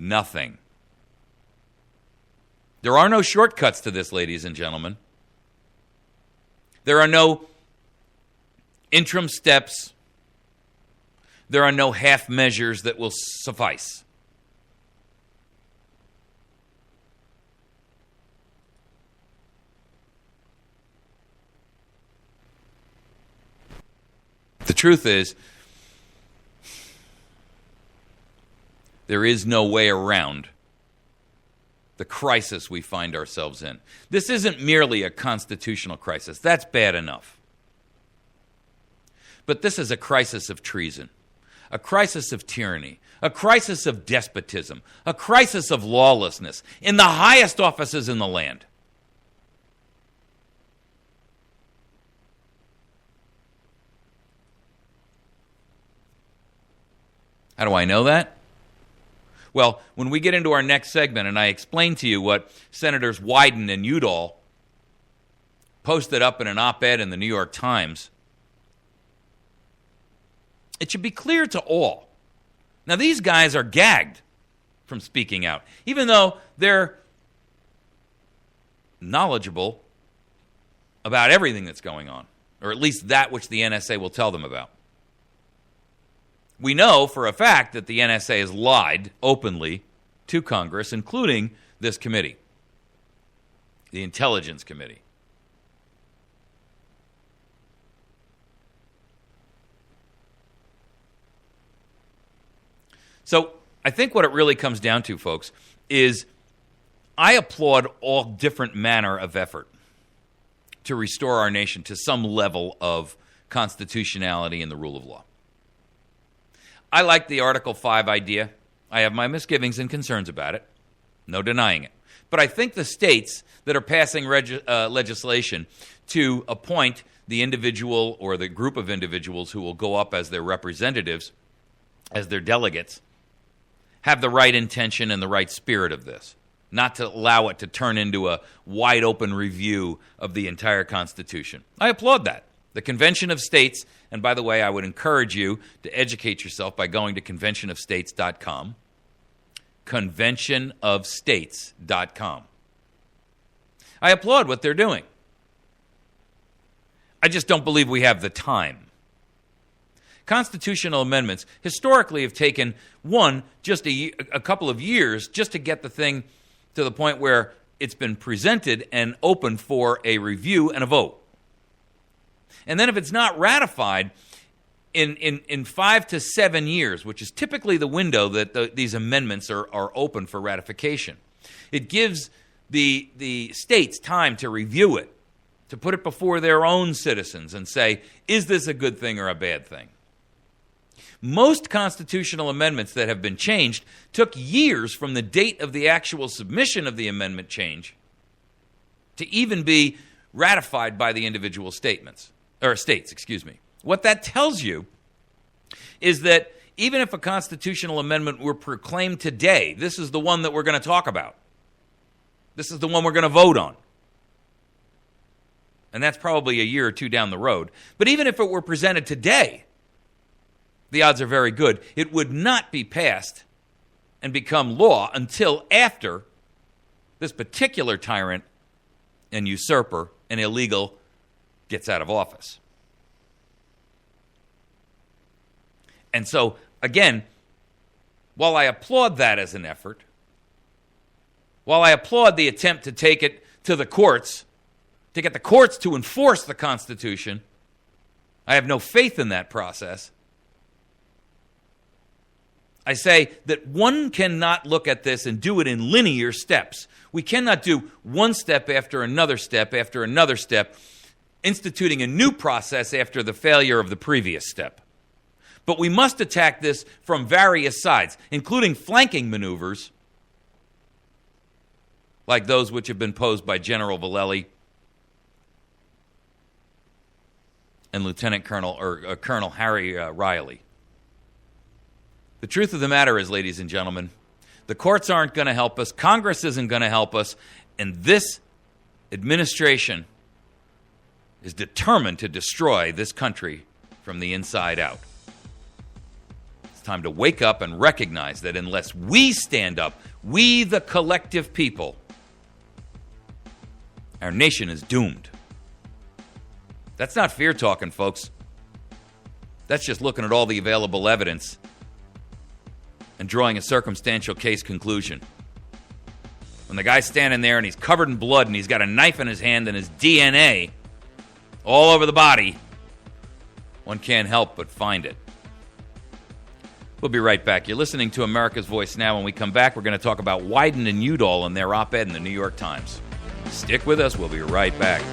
Nothing. There are no shortcuts to this, ladies and gentlemen. There are no interim steps. There are no half measures that will suffice. The truth is, there is no way around the crisis we find ourselves in. This isn't merely a constitutional crisis. That's bad enough. But this is a crisis of treason, a crisis of tyranny, a crisis of despotism, a crisis of lawlessness in the highest offices in the land. How do I know that? Well, when we get into our next segment and I explain to you what Senators Wyden and Udall posted up in an op-ed in the New York Times, it should be clear to all. Now, these guys are gagged from speaking out, even though they're knowledgeable about everything that's going on, or at least that which the NSA will tell them about. We know for a fact that the NSA has lied openly to Congress, including this committee, the Intelligence Committee. So I think what it really comes down to, folks, is I applaud all different manner of effort to restore our nation to some level of constitutionality and the rule of law. I like the Article 5 idea. I have my misgivings and concerns about it. No denying it. But I think the states that are passing legislation to appoint the individual or the group of individuals who will go up as their representatives, as their delegates, have the right intention and the right spirit of this, not to allow it to turn into a wide-open review of the entire Constitution. I applaud that. The Convention of States, and by the way, I would encourage you to educate yourself by going to conventionofstates.com, conventionofstates.com. I applaud what they're doing. I just don't believe we have the time. Constitutional amendments historically have taken, just a couple of years just to get the thing to the point where it's been presented and open for a review and a vote. And then if it's not ratified in 5 to 7 years, which is typically the window that these amendments are open for ratification, it gives the states time to review it, to put it before their own citizens and say, is this a good thing or a bad thing? Most constitutional amendments that have been changed took years from the date of the actual submission of the amendment change to even be ratified by the individual states. What that tells you is that even if a constitutional amendment were proclaimed today, this is the one that we're going to talk about. This is the one we're going to vote on. And that's probably a year or two down the road. But even if it were presented today, the odds are very good it would not be passed and become law until after this particular tyrant and usurper and illegal gets out of office. And so, again, while I applaud that as an effort, while I applaud the attempt to take it to the courts, to get the courts to enforce the Constitution, I have no faith in that process. I say that one cannot look at this and do it in linear steps. We cannot do one step after another step after another step, instituting a new process after the failure of the previous step. But we must attack this from various sides, including flanking maneuvers, like those which have been posed by General Vallely and Lieutenant Colonel or Colonel Harry Riley. The truth of the matter is, ladies and gentlemen, the courts aren't going to help us, Congress isn't going to help us, and this administration is determined to destroy this country from the inside out. It's time to wake up and recognize that unless we stand up, we the collective people, our nation is doomed. That's not fear talking, folks. That's just looking at all the available evidence and drawing a circumstantial case conclusion. When the guy's standing there and he's covered in blood and he's got a knife in his hand and his DNA all over the body, one can't help but find it. We'll be right back. You're listening to America's Voice Now. When we come back, we're going to talk about Wyden and Udall and their op-ed in the New York Times. Stick with us. We'll be right back.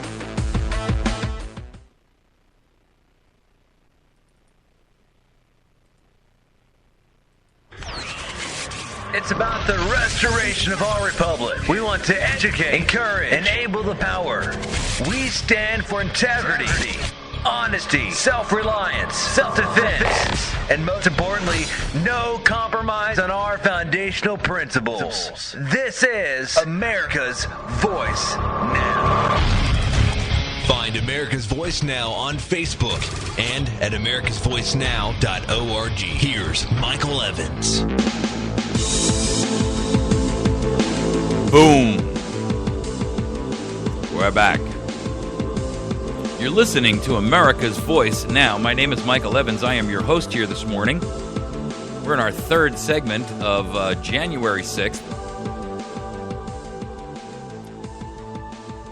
It's about the restoration of our republic. We want to educate, encourage, enable the power. We stand for integrity, honesty, self-reliance, self-defense, and most importantly, no compromise on our foundational principles. This is America's Voice Now. Find America's Voice Now on Facebook and at americasvoicenow.org. Here's Michael Evans. Boom. We're back. You're listening to America's Voice Now. My name is Michael Evans. I am your host here this morning. We're in our third segment of January 6th.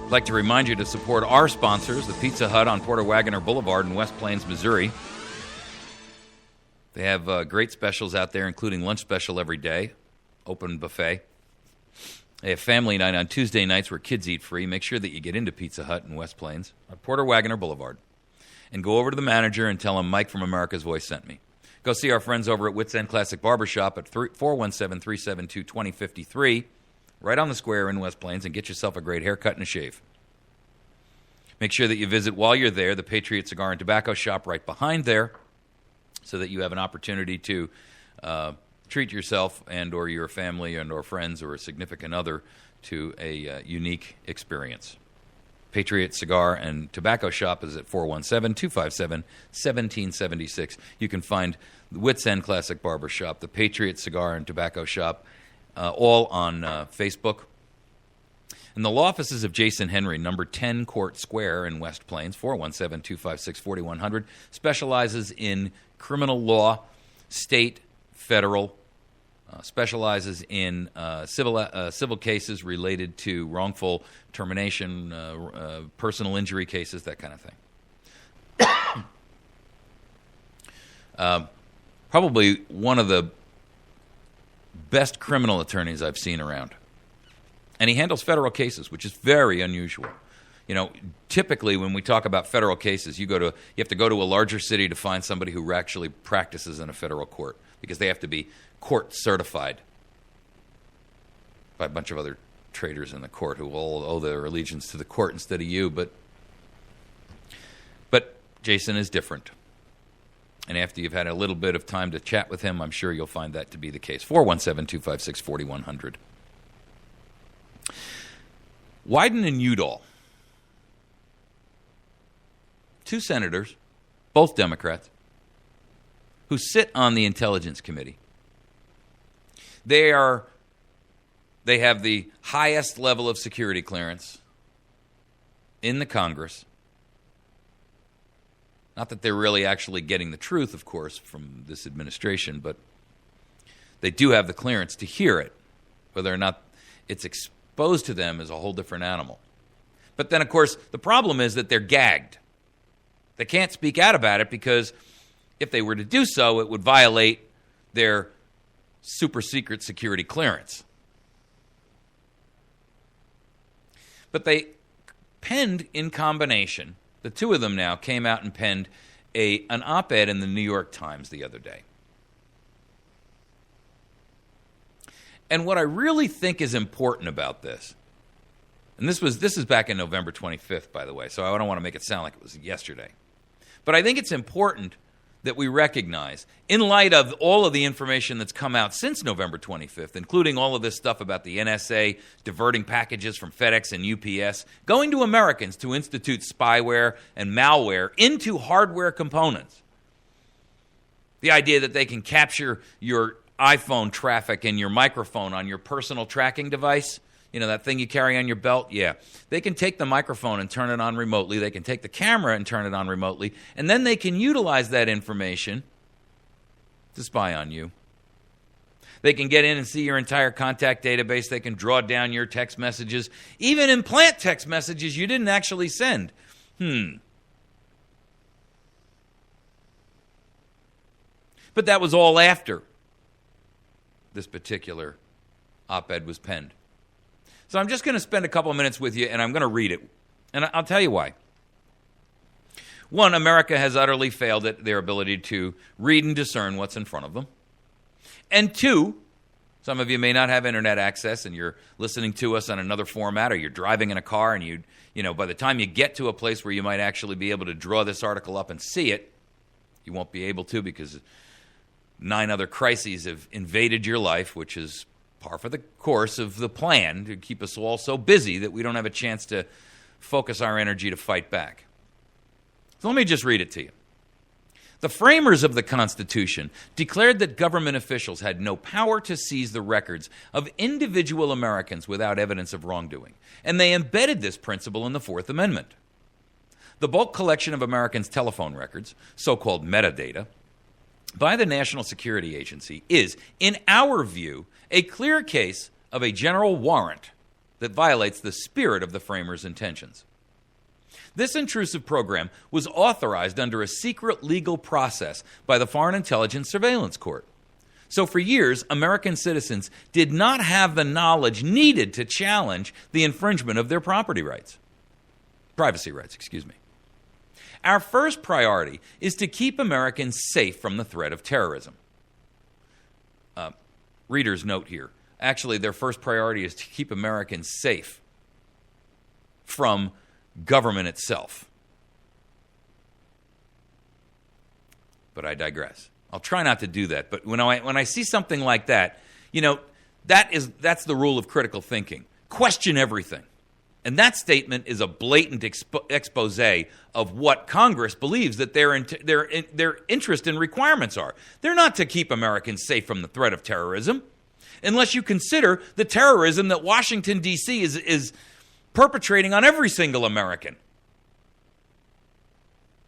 I'd like to remind you to support our sponsors, the Pizza Hut on Porter Wagoner Boulevard in West Plains, Missouri. They have great specials out there, including lunch special every day, open buffet. They have family night on Tuesday nights where kids eat free. Make sure that you get into Pizza Hut in West Plains on Porter Wagoner Boulevard. And go over to the manager and tell him Mike from America's Voice sent me. Go see our friends over at Wits End Classic Barbershop at 417-372-2053, right on the square in West Plains, and get yourself a great haircut and a shave. Make sure that you visit while you're there the Patriot Cigar and Tobacco Shop right behind there so that you have an opportunity to treat yourself and or your family and or friends or a significant other to a unique experience. Patriot Cigar and Tobacco Shop is at 417-257-1776. You can find the Wits End Classic Barbershop, the Patriot Cigar and Tobacco Shop, all on Facebook. And the law offices of Jason Henry, number 10 Court Square in West Plains, 417-256-4100, specializes in criminal law, state, federal, specializes in civil cases related to wrongful termination, personal injury cases, that kind of thing. Probably one of the best criminal attorneys I've seen around. And he handles federal cases, which is very unusual. You know, typically when we talk about federal cases, you have to go to a larger city to find somebody who actually practices in a federal court because they have to be court certified by a bunch of other traders in the court who all owe their allegiance to the court instead of you. But Jason is different. And after you've had a little bit of time to chat with him, I'm sure you'll find that to be the case. 417-256-4100. Wyden and Udall, two senators, both Democrats, who sit on the Intelligence Committee. They have the highest level of security clearance in the Congress. Not that they're really actually getting the truth, of course, from this administration, but they do have the clearance to hear it. Whether or not it's exposed to them is a whole different animal. But then, of course, the problem is that they're gagged. They can't speak out about it because if they were to do so, it would violate their super secret security clearance. But they penned in combination, the two of them now came out and penned an op-ed in the New York Times the other day. And what I really think is important about this, and this is back in November 25th, by the way, so I don't want to make it sound like it was yesterday. But I think it's important that we recognize, in light of all of the information that's come out since November 25th, including all of this stuff about the NSA diverting packages from FedEx and UPS, going to Americans to institute spyware and malware into hardware components. The idea that they can capture your iPhone traffic and your microphone on your personal tracking device, you know, that thing you carry on your belt, yeah. They can take the microphone and turn it on remotely. They can take the camera and turn it on remotely. And then they can utilize that information to spy on you. They can get in and see your entire contact database. They can draw down your text messages, even implant text messages you didn't actually send. But that was all after this particular op-ed was penned. So I'm just going to spend a couple of minutes with you, and I'm going to read it. And I'll tell you why. One, America has utterly failed at their ability to read and discern what's in front of them. And two, Some of you may not have internet access and you're listening to us on another format, or you're driving in a car and by the time you get to a place where you might actually be able to draw this article up and see it, you won't be able to because 9 other crises have invaded your life, which is par for the course of the plan to keep us all so busy that we don't have a chance to focus our energy to fight back. So let me just read it to you. The framers of the Constitution declared that government officials had no power to seize the records of individual Americans without evidence of wrongdoing, and they embedded this principle in the Fourth Amendment. The bulk collection of Americans' telephone records, so-called metadata, by the National Security Agency is, in our view, a clear case of a general warrant that violates the spirit of the framers' intentions. This intrusive program was authorized under a secret legal process by the Foreign Intelligence Surveillance Court. So for years, American citizens did not have the knowledge needed to challenge the infringement of their privacy rights. Our first priority is to keep Americans safe from the threat of terrorism. Reader's note here. Actually, their first priority is to keep Americans safe from government itself. But I digress. I'll try not to do that. But when I see something like that, that's the rule of critical thinking. Question everything. And that statement is a blatant expose of what Congress believes that their interest and requirements are. They're not to keep Americans safe from the threat of terrorism, unless you consider the terrorism that Washington, D.C. is perpetrating on every single American.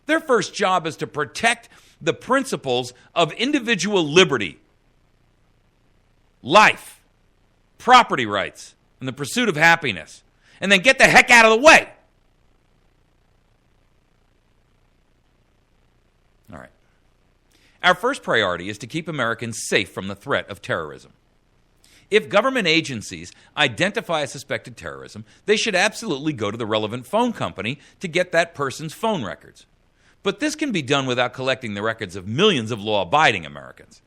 Their first job is to protect the principles of individual liberty, life, property rights, and the pursuit of happiness, and then get the heck out of the way. All right. Our first priority is to keep Americans safe from the threat of terrorism. If government agencies identify a suspected terrorism, they should absolutely go to the relevant phone company to get that person's phone records. But this can be done without collecting the records of millions of law-abiding Americans.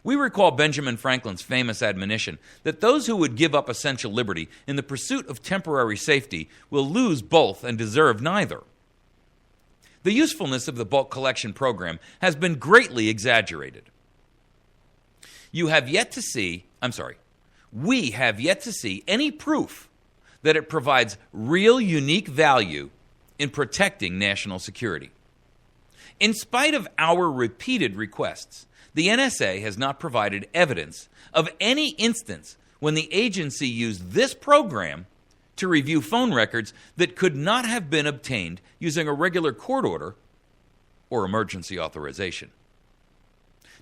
We recall Benjamin Franklin's famous admonition that those who would give up essential liberty in the pursuit of temporary safety will lose both and deserve neither. The usefulness of the bulk collection program has been greatly exaggerated. We have yet to see any proof that it provides real unique value in protecting national security. In spite of our repeated requests, the NSA has not provided evidence of any instance when the agency used this program to review phone records that could not have been obtained using a regular court order or emergency authorization.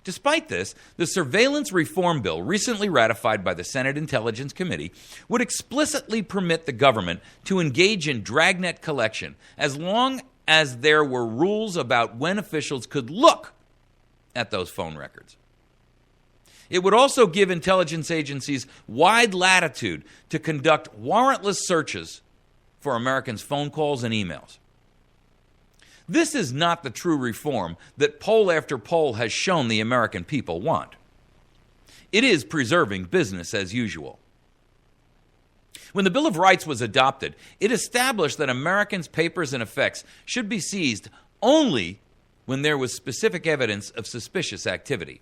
Despite this, the Surveillance Reform Bill recently ratified by the Senate Intelligence Committee would explicitly permit the government to engage in dragnet collection as long as there were rules about when officials could look at those phone records. It would also give intelligence agencies wide latitude to conduct warrantless searches for Americans' phone calls and emails. This is not the true reform that poll after poll has shown the American people want. It is preserving business as usual. When the Bill of Rights was adopted, it established that Americans' papers and effects should be seized only when there was specific evidence of suspicious activity.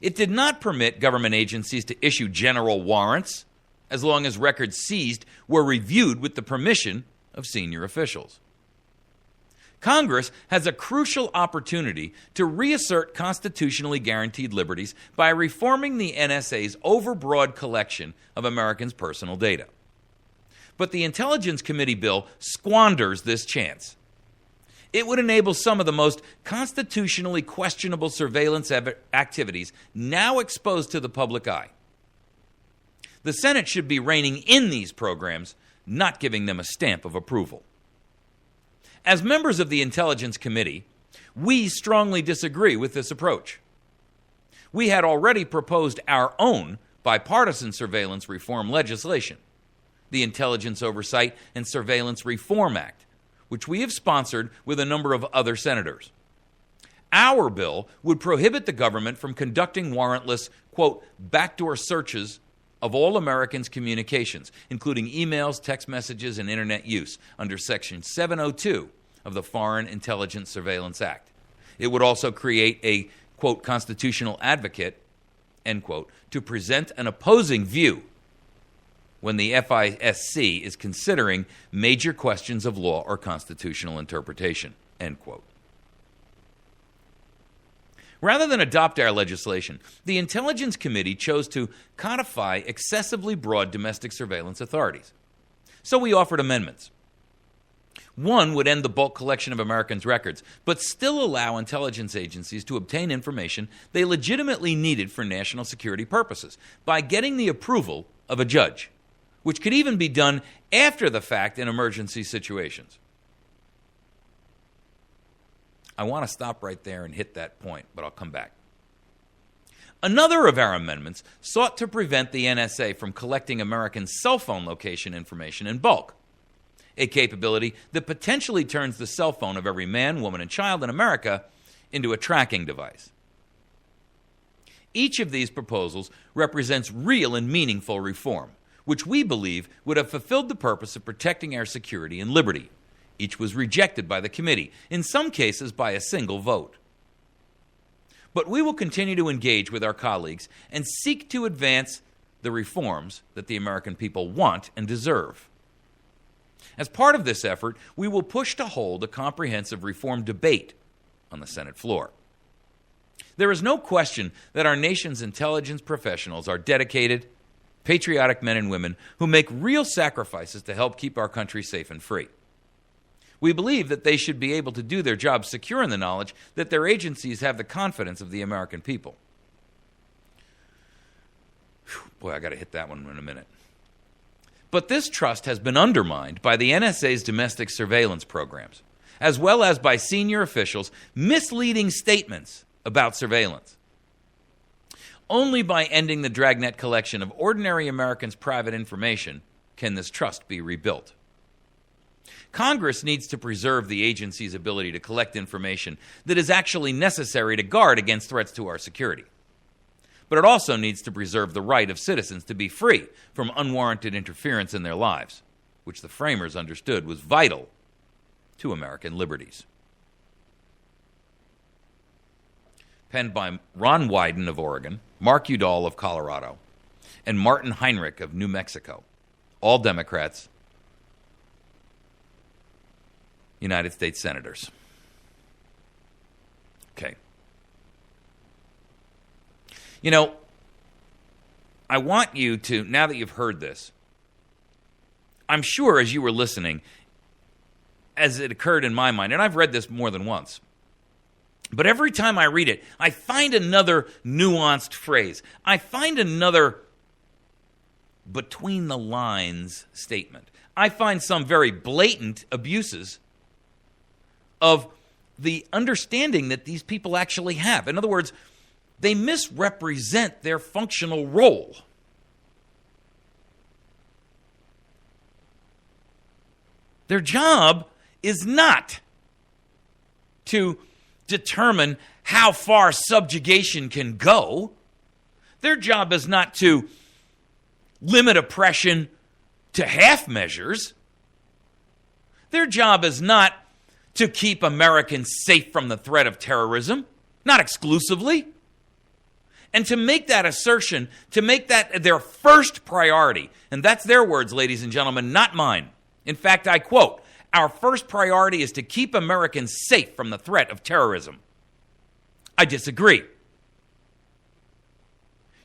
It did not permit government agencies to issue general warrants as long as records seized were reviewed with the permission of senior officials. Congress has a crucial opportunity to reassert constitutionally guaranteed liberties by reforming the NSA's overbroad collection of Americans' personal data. But the Intelligence Committee bill squanders this chance. It would enable some of the most constitutionally questionable surveillance activities now exposed to the public eye. The Senate should be reining in these programs, not giving them a stamp of approval. As members of the Intelligence Committee, we strongly disagree with this approach. We had already proposed our own bipartisan surveillance reform legislation, the Intelligence Oversight and Surveillance Reform Act, which we have sponsored with a number of other senators. Our bill would prohibit the government from conducting warrantless, quote, backdoor searches of all Americans' communications, including emails, text messages, and internet use, under Section 702 of the Foreign Intelligence Surveillance Act. It would also create a, quote, constitutional advocate, end quote, to present an opposing view when the FISC is considering major questions of law or constitutional interpretation, end quote. Rather than adopt our legislation, the Intelligence Committee chose to codify excessively broad domestic surveillance authorities. So we offered amendments. One would end the bulk collection of Americans' records, but still allow intelligence agencies to obtain information they legitimately needed for national security purposes by getting the approval of a judge, which could even be done after the fact in emergency situations. I want to stop right there and hit that point, but I'll come back. Another of our amendments sought to prevent the NSA from collecting American cell phone location information in bulk, a capability that potentially turns the cell phone of every man, woman, and child in America into a tracking device. Each of these proposals represents real and meaningful reform, which we believe would have fulfilled the purpose of protecting our security and liberty. Each was rejected by the committee, in some cases by a single vote. But we will continue to engage with our colleagues and seek to advance the reforms that the American people want and deserve. As part of this effort, we will push to hold a comprehensive reform debate on the Senate floor. There is no question that our nation's intelligence professionals are dedicated, patriotic men and women who make real sacrifices to help keep our country safe and free. We believe that they should be able to do their job secure in the knowledge that their agencies have the confidence of the American people. Boy, I got to hit that one in a minute. But this trust has been undermined by the NSA's domestic surveillance programs, as well as by senior officials' misleading statements about surveillance. Only by ending the dragnet collection of ordinary Americans' private information can this trust be rebuilt. Congress needs to preserve the agency's ability to collect information that is actually necessary to guard against threats to our security. But it also needs to preserve the right of citizens to be free from unwarranted interference in their lives, which the framers understood was vital to American liberties. Penned by Ron Wyden of Oregon, Mark Udall of Colorado, and Martin Heinrich of New Mexico, all Democrats, United States Senators. Okay. You know, I want you to, now that you've heard this, I'm sure as you were listening, as it occurred in my mind, and I've read this more than once, but every time I read it, I find another nuanced phrase. I find another between the lines statement. I find some very blatant abuses of the understanding that these people actually have. In other words, they misrepresent their functional role. Their job is not to determine how far subjugation can go. Their job is not to limit oppression to half measures. Their job is not to keep Americans safe from the threat of terrorism, not exclusively. And to make that assertion, to make that their first priority, and that's their words, ladies and gentlemen, not mine. In fact, I quote, "Our first priority is to keep Americans safe from the threat of terrorism." I disagree.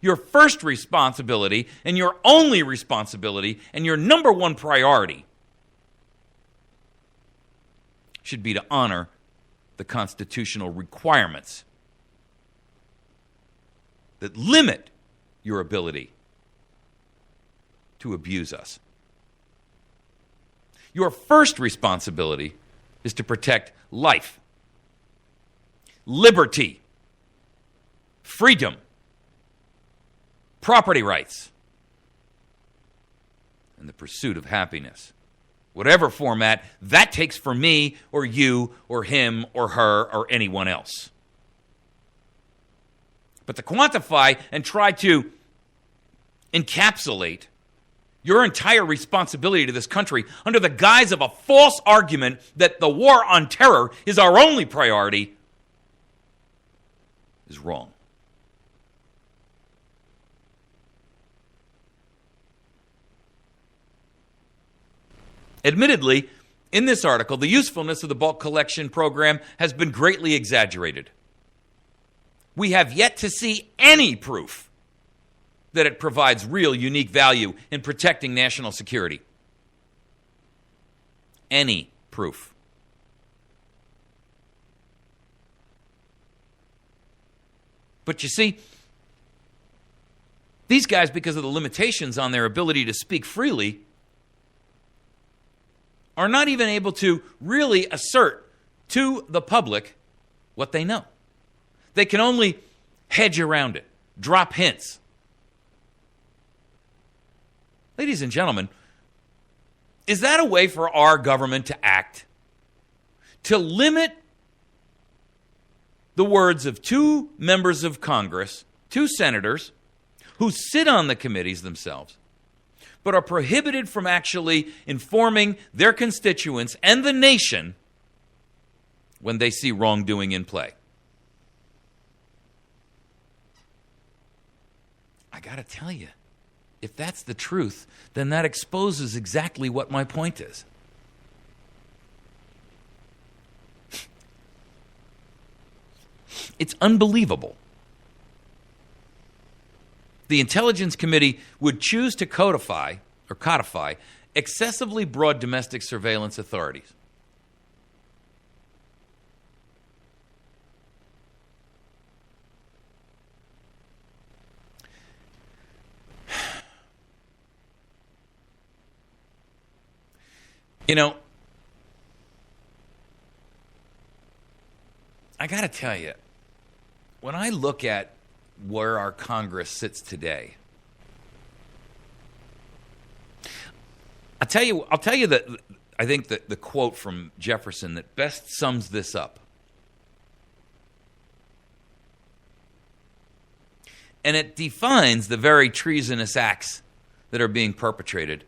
Your first responsibility and your only responsibility and your number one priority should be to honor the constitutional requirements that limit your ability to abuse us. Your first responsibility is to protect life, liberty, freedom, property rights, and the pursuit of happiness. Whatever format that takes for me or you or him or her or anyone else. But to quantify and try to encapsulate your entire responsibility to this country under the guise of a false argument that the war on terror is our only priority is wrong. Admittedly, in this article, the usefulness of the bulk collection program has been greatly exaggerated. We have yet to see any proof that it provides real unique value in protecting national security. Any proof. But you see, these guys, because of the limitations on their ability to speak freely, are not even able to really assert to the public what they know. They can only hedge around it, drop hints. Ladies and gentlemen, is that a way for our government to act? To limit the words of two members of Congress, two senators, who sit on the committees themselves, but are prohibited from actually informing their constituents and the nation when they see wrongdoing in play? I got to tell you, if that's the truth, then that exposes exactly what my point is. It's unbelievable. The Intelligence Committee would choose to codify excessively broad domestic surveillance authorities. You know, I got to tell you, when I look at where our Congress sits today, I'll tell you that I think that the quote from Jefferson that best sums this up. And it defines the very treasonous acts that are being perpetrated,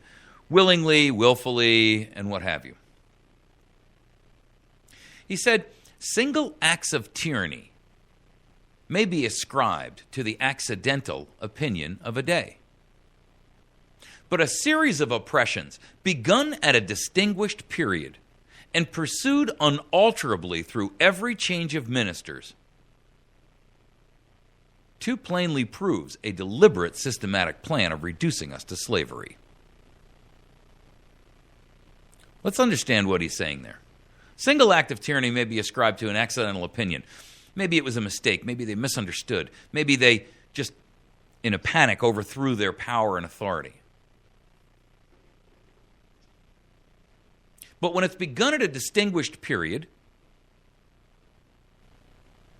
willingly, willfully, and what have you. He said, single acts of tyranny may be ascribed to the accidental opinion of a day. But a series of oppressions begun at a distinguished period and pursued unalterably through every change of ministers too plainly proves a deliberate systematic plan of reducing us to slavery. Let's understand what he's saying there. Single act of tyranny may be ascribed to an accidental opinion. Maybe it was a mistake. Maybe they misunderstood. Maybe they just, in a panic, overthrew their power and authority. But when it's begun at a distinguished period,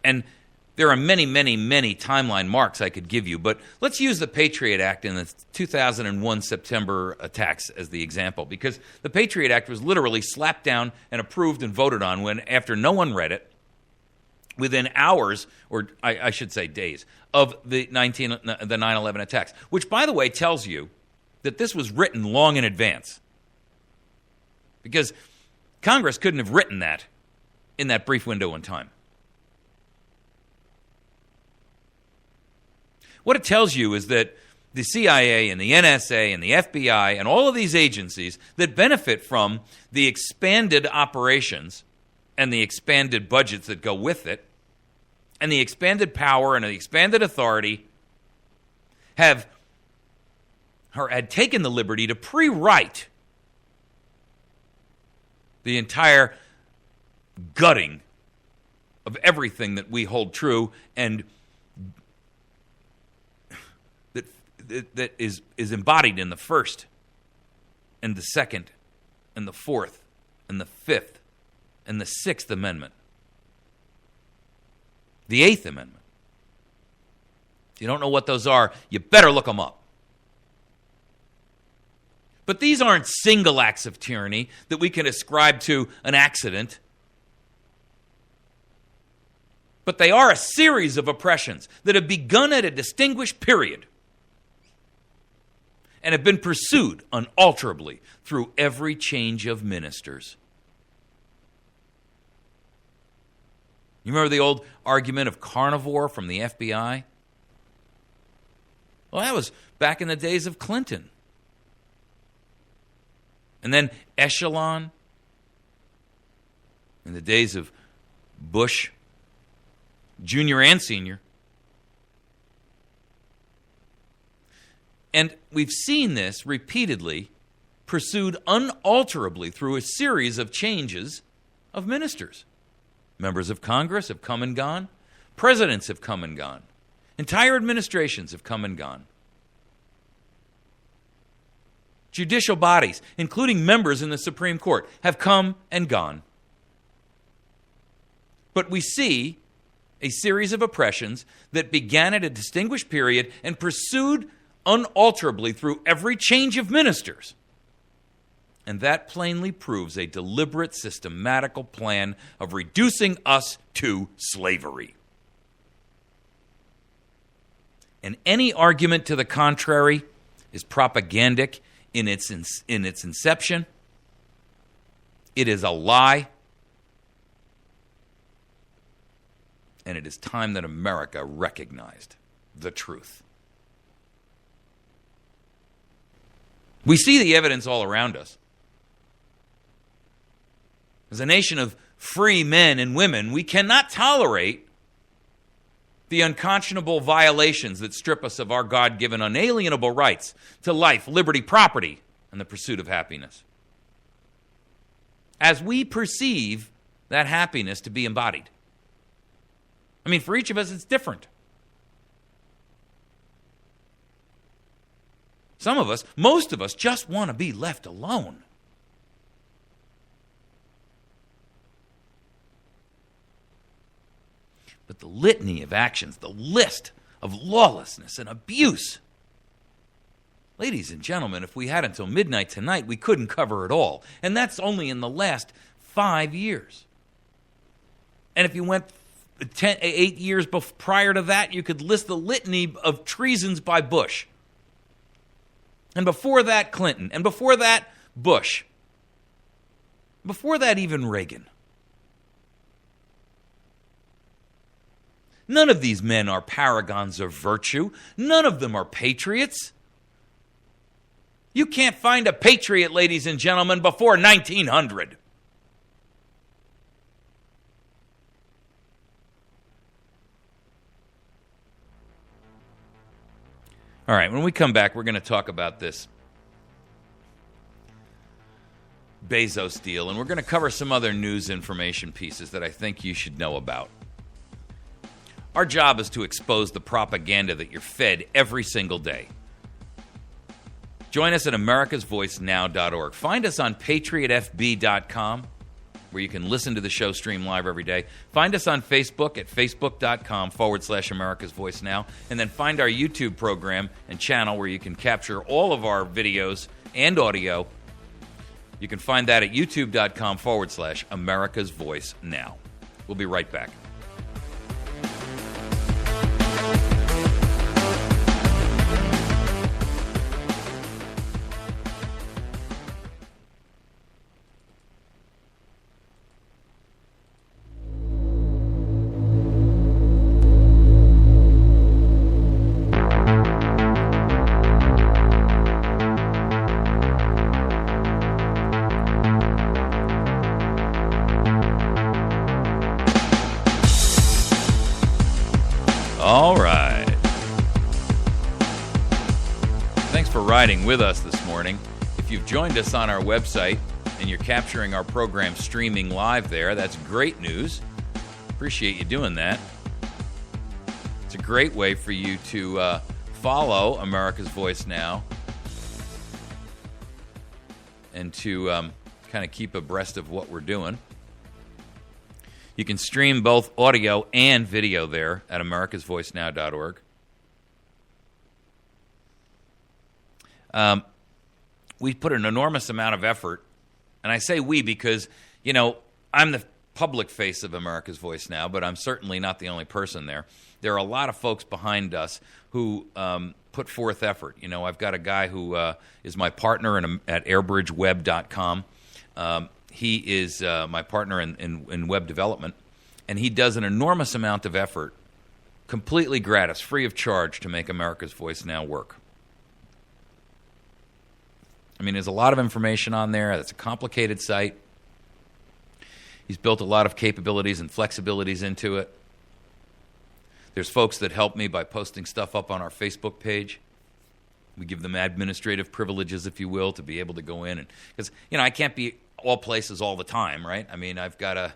and there are many, many, many timeline marks I could give you, but let's use the Patriot Act and the 2001 September attacks as the example, because the Patriot Act was literally slapped down and approved and voted on when, after no one read it, within hours, or I should say days, of the 9/11 attacks, which, by the way, tells you that this was written long in advance, because Congress couldn't have written that in that brief window in time. What it tells you is that the CIA and the NSA and the FBI and all of these agencies that benefit from the expanded operations and the expanded budgets that go with it and the expanded power and the expanded authority had taken the liberty to pre-write the entire gutting of everything that we hold true and that is embodied in the First and the Second and the Fourth and the Fifth and the Sixth Amendment. The Eighth Amendment. If you don't know what those are, you better look them up. But these aren't single acts of tyranny that we can ascribe to an accident. But they are a series of oppressions that have begun at a distinguished period and have been pursued unalterably through every change of ministers. You remember the old argument of carnivore from the FBI? Well, that was back in the days of Clinton. And then echelon in the days of Bush, Junior and Senior. And we've seen this repeatedly pursued unalterably through a series of changes of ministers. Members of Congress have come and gone. Presidents have come and gone. Entire administrations have come and gone. Judicial bodies, including members in the Supreme Court, have come and gone. But we see a series of oppressions that began at a distinguished period and pursued unalterably through every change of ministers. And that plainly proves a deliberate, systematical plan of reducing us to slavery. And any argument to the contrary is propagandic in its inception. It is a lie. And it is time that America recognized the truth. We see the evidence all around us. As a nation of free men and women, we cannot tolerate the unconscionable violations that strip us of our God-given unalienable rights to life, liberty, property, and the pursuit of happiness. As we perceive that happiness to be embodied. I mean, for each of us, it's different. Some of us, most of us, just want to be left alone. But the litany of actions, the list of lawlessness and abuse. Ladies and gentlemen, if we had until midnight tonight, we couldn't cover it all. And that's only in the last 5 years. And if you went 8 years prior to that, you could list the litany of treasons by Bush. And before that, Clinton. And before that, Bush. Before that, even Reagan. None of these men are paragons of virtue. None of them are patriots. You can't find a patriot, ladies and gentlemen, before 1900. All right, when we come back, we're going to talk about this Bezos deal, and we're going to cover some other news information pieces that I think you should know about. Our job is to expose the propaganda that you're fed every single day. Join us at americasvoicenow.org. Find us on patriotfb.com, where you can listen to the show stream live every day. Find us on Facebook at facebook.com/America's Voice Now. And then find our YouTube program and channel where you can capture all of our videos and audio. You can find that at youtube.com/America's Voice Now. We'll be right back. All right. Thanks for riding with us this morning. If you've joined us on our website and you're capturing our program streaming live there, that's great news. Appreciate you doing that. It's a great way for you to follow America's Voice Now and to kind of keep abreast of what we're doing. You can stream both audio and video there at americasvoicenow.org. We put an enormous amount of effort, and I say we because, you know, I'm the public face of America's Voice Now, but I'm certainly not the only person there. There are a lot of folks behind us who put forth effort. You know, I've got a guy who is my partner at airbridgeweb.com. He is my partner in web development, and he does an enormous amount of effort, completely gratis, free of charge, to make America's Voice Now work. I mean, there's a lot of information on there. It's a complicated site. He's built a lot of capabilities and flexibilities into it. There's folks that help me by posting stuff up on our Facebook page. We give them administrative privileges, if you will, to be able to go in. And because, you know, I can't be all places all the time, right? I mean, I've got to,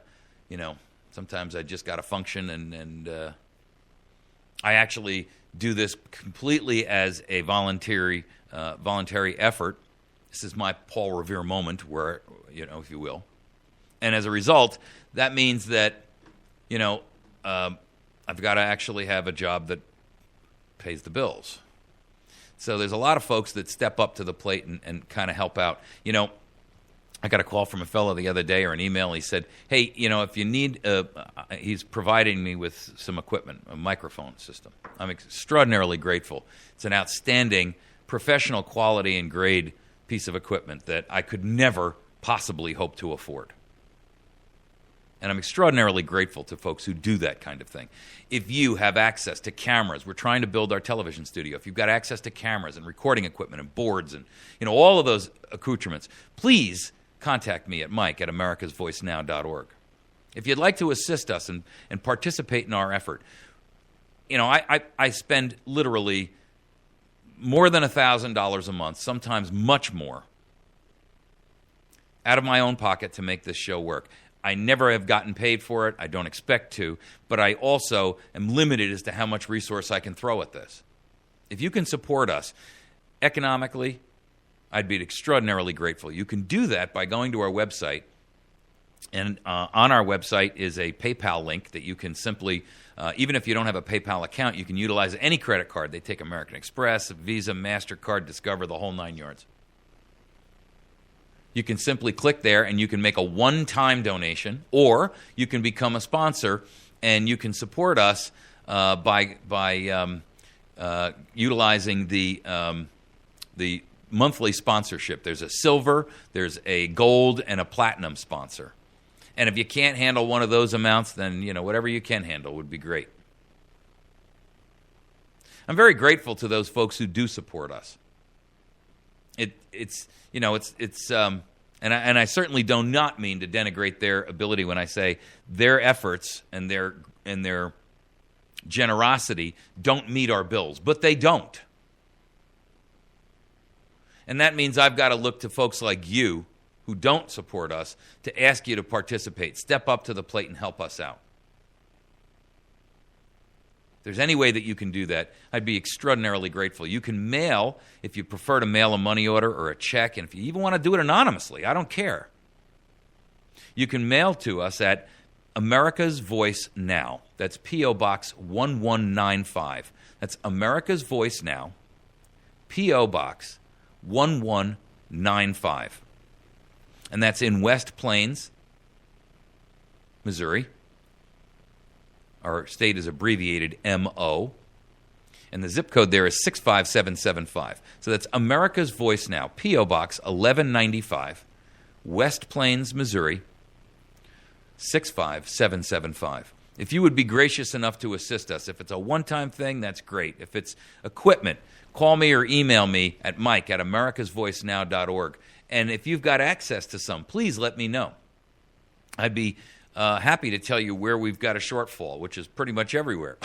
you know, sometimes I just got to function. And I actually do this completely as a voluntary effort. This is my Paul Revere moment, where, you know, if you will. And as a result, that means that, you know, I've got to actually have a job that pays the bills. So there's a lot of folks that step up to the plate and kind of help out. You know, I got a call from a fellow the other day, or an email. He said, hey, you know, if you need, he's providing me with some equipment, a microphone system. I'm extraordinarily grateful. It's an outstanding professional quality and grade piece of equipment that I could never possibly hope to afford. And I'm extraordinarily grateful to folks who do that kind of thing. If you have access to cameras, we're trying to build our television studio. If you've got access to cameras and recording equipment and boards and, you know, all of those accoutrements, please contact me at mike@americasvoicenow.org. If you'd like to assist us and participate in our effort, you know, I spend literally more than $1,000 a month, sometimes much more, out of my own pocket to make this show work. I never have gotten paid for it. I don't expect to. But I also am limited as to how much resource I can throw at this. If you can support us economically, I'd be extraordinarily grateful. You can do that by going to our website. And on our website is a PayPal link that you can simply, even if you don't have a PayPal account, you can utilize any credit card. They take American Express, Visa, MasterCard, Discover, the whole 9 yards. You can simply click there and you can make a one-time donation, or you can become a sponsor and you can support us by utilizing the monthly sponsorship. There's a silver, there's a gold, and a platinum sponsor. And if you can't handle one of those amounts, then, you know, whatever you can handle would be great. I'm very grateful to those folks who do support us. And I certainly do not mean to denigrate their ability when I say their efforts and their generosity don't meet our bills, but they don't. And that means I've got to look to folks like you who don't support us to ask you to participate, step up to the plate and help us out. If there's any way that you can do that, I'd be extraordinarily grateful. You can mail, if you prefer to mail a money order or a check, and if you even want to do it anonymously, I don't care. You can mail to us at America's Voice Now. That's P.O. Box 1195. That's America's Voice Now, P.O. Box 1195. And that's in West Plains, Missouri. Our state is abbreviated MO. And the zip code there is 65775. So that's America's Voice Now, P.O. Box 1195, West Plains, Missouri, 65775. If you would be gracious enough to assist us, if it's a one-time thing, that's great. If it's equipment, call me or email me at mike@americasvoicenow.org. And if you've got access to some, please let me know. I'd be happy to tell you where we've got a shortfall, which is pretty much everywhere.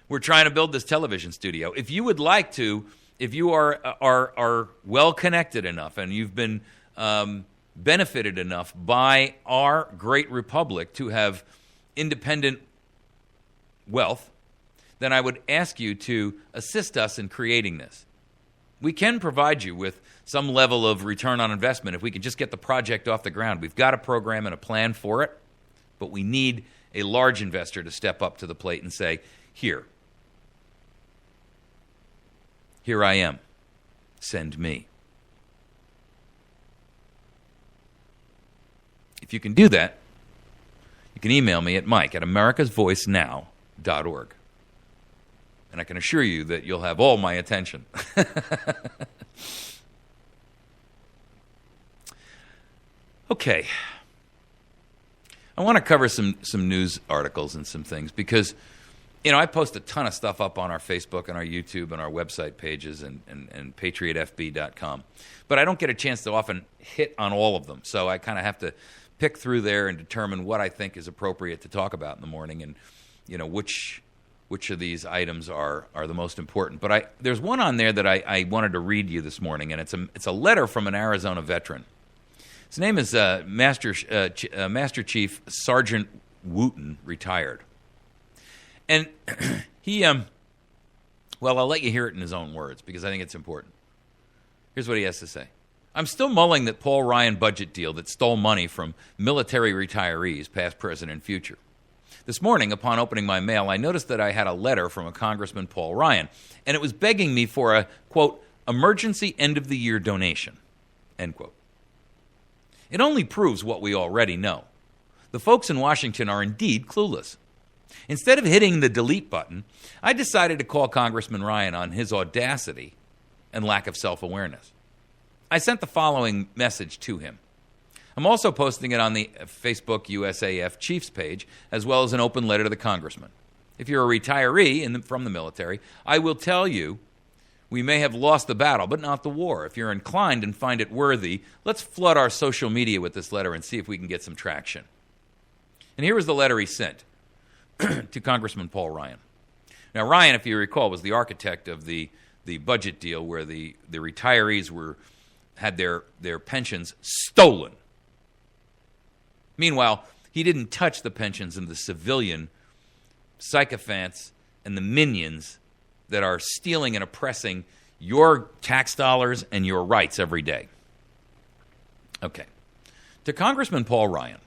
We're trying to build this television studio. If you would like to, if you are well connected enough and you've been benefited enough by our great republic to have independent wealth, then I would ask you to assist us in creating this. We can provide you with some level of return on investment if we can just get the project off the ground. We've got a program and a plan for it, but we need a large investor to step up to the plate and say, here I am, send me. if you can do that, you can email me at mike@americasvoicenow.org. And I can assure you that you'll have all my attention. Okay. I want to cover some news articles and some things because, I post a ton of stuff up on our Facebook and our YouTube and our website pages and patriotfb.com. But I don't get a chance to often hit on all of them. So I kind of have to pick through there and determine what I think is appropriate to talk about in the morning and, which of these items are the most important. But there's one on there that I wanted to read you this morning, and it's a letter from an Arizona veteran. His name is Master Chief Sergeant Wooten, retired. And he, I'll let you hear it in his own words because I think it's important. Here's what he has to say. I'm still mulling that Paul Ryan budget deal that stole money from military retirees, past, present, and future. This morning, upon opening my mail, I noticed that I had a letter from a Congressman Paul Ryan, and it was begging me for a, quote, emergency end-of-the-year donation, end quote. It only proves what we already know. The folks in Washington are indeed clueless. Instead of hitting the delete button, I decided to call Congressman Ryan on his audacity and lack of self-awareness. I sent the following message to him. I'm also posting it on the Facebook USAF Chiefs page, as well as an open letter to the congressman. If you're a retiree from the military, I will tell you we may have lost the battle, but not the war. If you're inclined and find it worthy, let's flood our social media with this letter and see if we can get some traction. And here was the letter he sent to Congressman Paul Ryan. Now, Ryan, if you recall, was the architect of the budget deal where the retirees had their pensions stolen. Meanwhile, he didn't touch the pensions of the civilian sycophants and the minions that are stealing and oppressing your tax dollars and your rights every day. Okay. To Congressman Paul Ryan,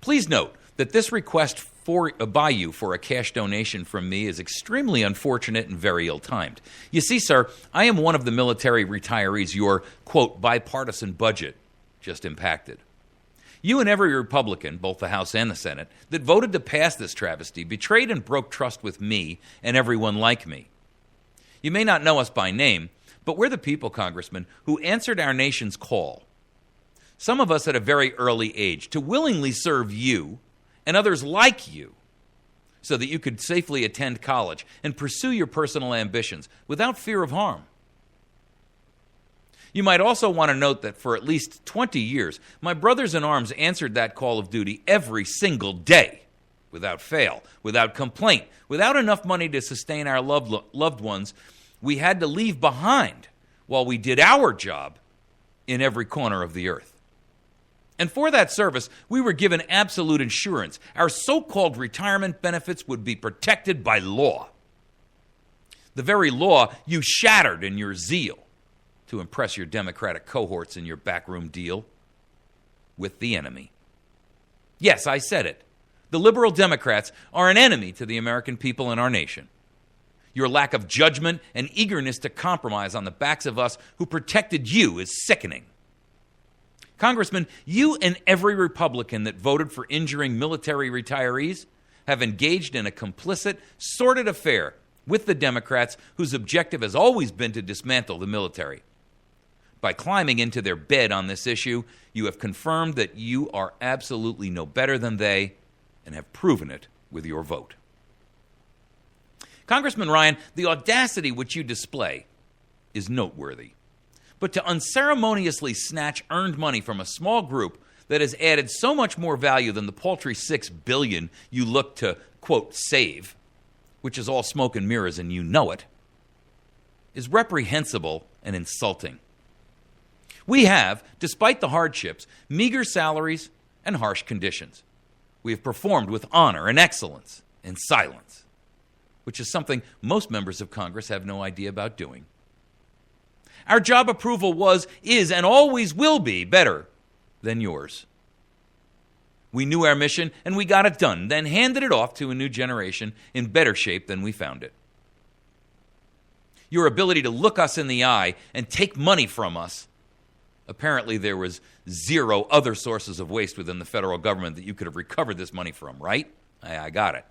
please note that this request by you for a cash donation from me is extremely unfortunate and very ill-timed. You see, sir, I am one of the military retirees your, quote, bipartisan budget just impacted. You and every Republican, both the House and the Senate, that voted to pass this travesty betrayed and broke trust with me and everyone like me. You may not know us by name, but we're the people, Congressman, who answered our nation's call. Some of us at a very early age to willingly serve you and others like you so that you could safely attend college and pursue your personal ambitions without fear of harm. You might also want to note that for at least 20 years, my brothers in arms answered that call of duty every single day, without fail, without complaint, without enough money to sustain our loved ones we had to leave behind while we did our job in every corner of the earth. And for that service, we were given absolute insurance. Our so-called retirement benefits would be protected by law. The very law you shattered in your zeal to impress your Democratic cohorts in your backroom deal with the enemy. Yes, I said it. The liberal Democrats are an enemy to the American people and our nation. Your lack of judgment and eagerness to compromise on the backs of us who protected you is sickening. Congressman, you and every Republican that voted for injuring military retirees have engaged in a complicit, sordid affair with the Democrats whose objective has always been to dismantle the military. By climbing into their bed on this issue, you have confirmed that you are absolutely no better than they and have proven it with your vote. Congressman Ryan, the audacity which you display is noteworthy. But to unceremoniously snatch earned money from a small group that has added so much more value than the paltry $6 billion you look to, quote, save, which is all smoke and mirrors and you know it, is reprehensible and insulting. We have, despite the hardships, meager salaries and harsh conditions. We have performed with honor and excellence and silence, which is something most members of Congress have no idea about doing. Our job approval was, is, and always will be better than yours. We knew our mission and we got it done, then handed it off to a new generation in better shape than we found it. Your ability to look us in the eye and take money from us Apparently there was zero other sources of waste within the federal government that you could have recovered this money from, right? I got it.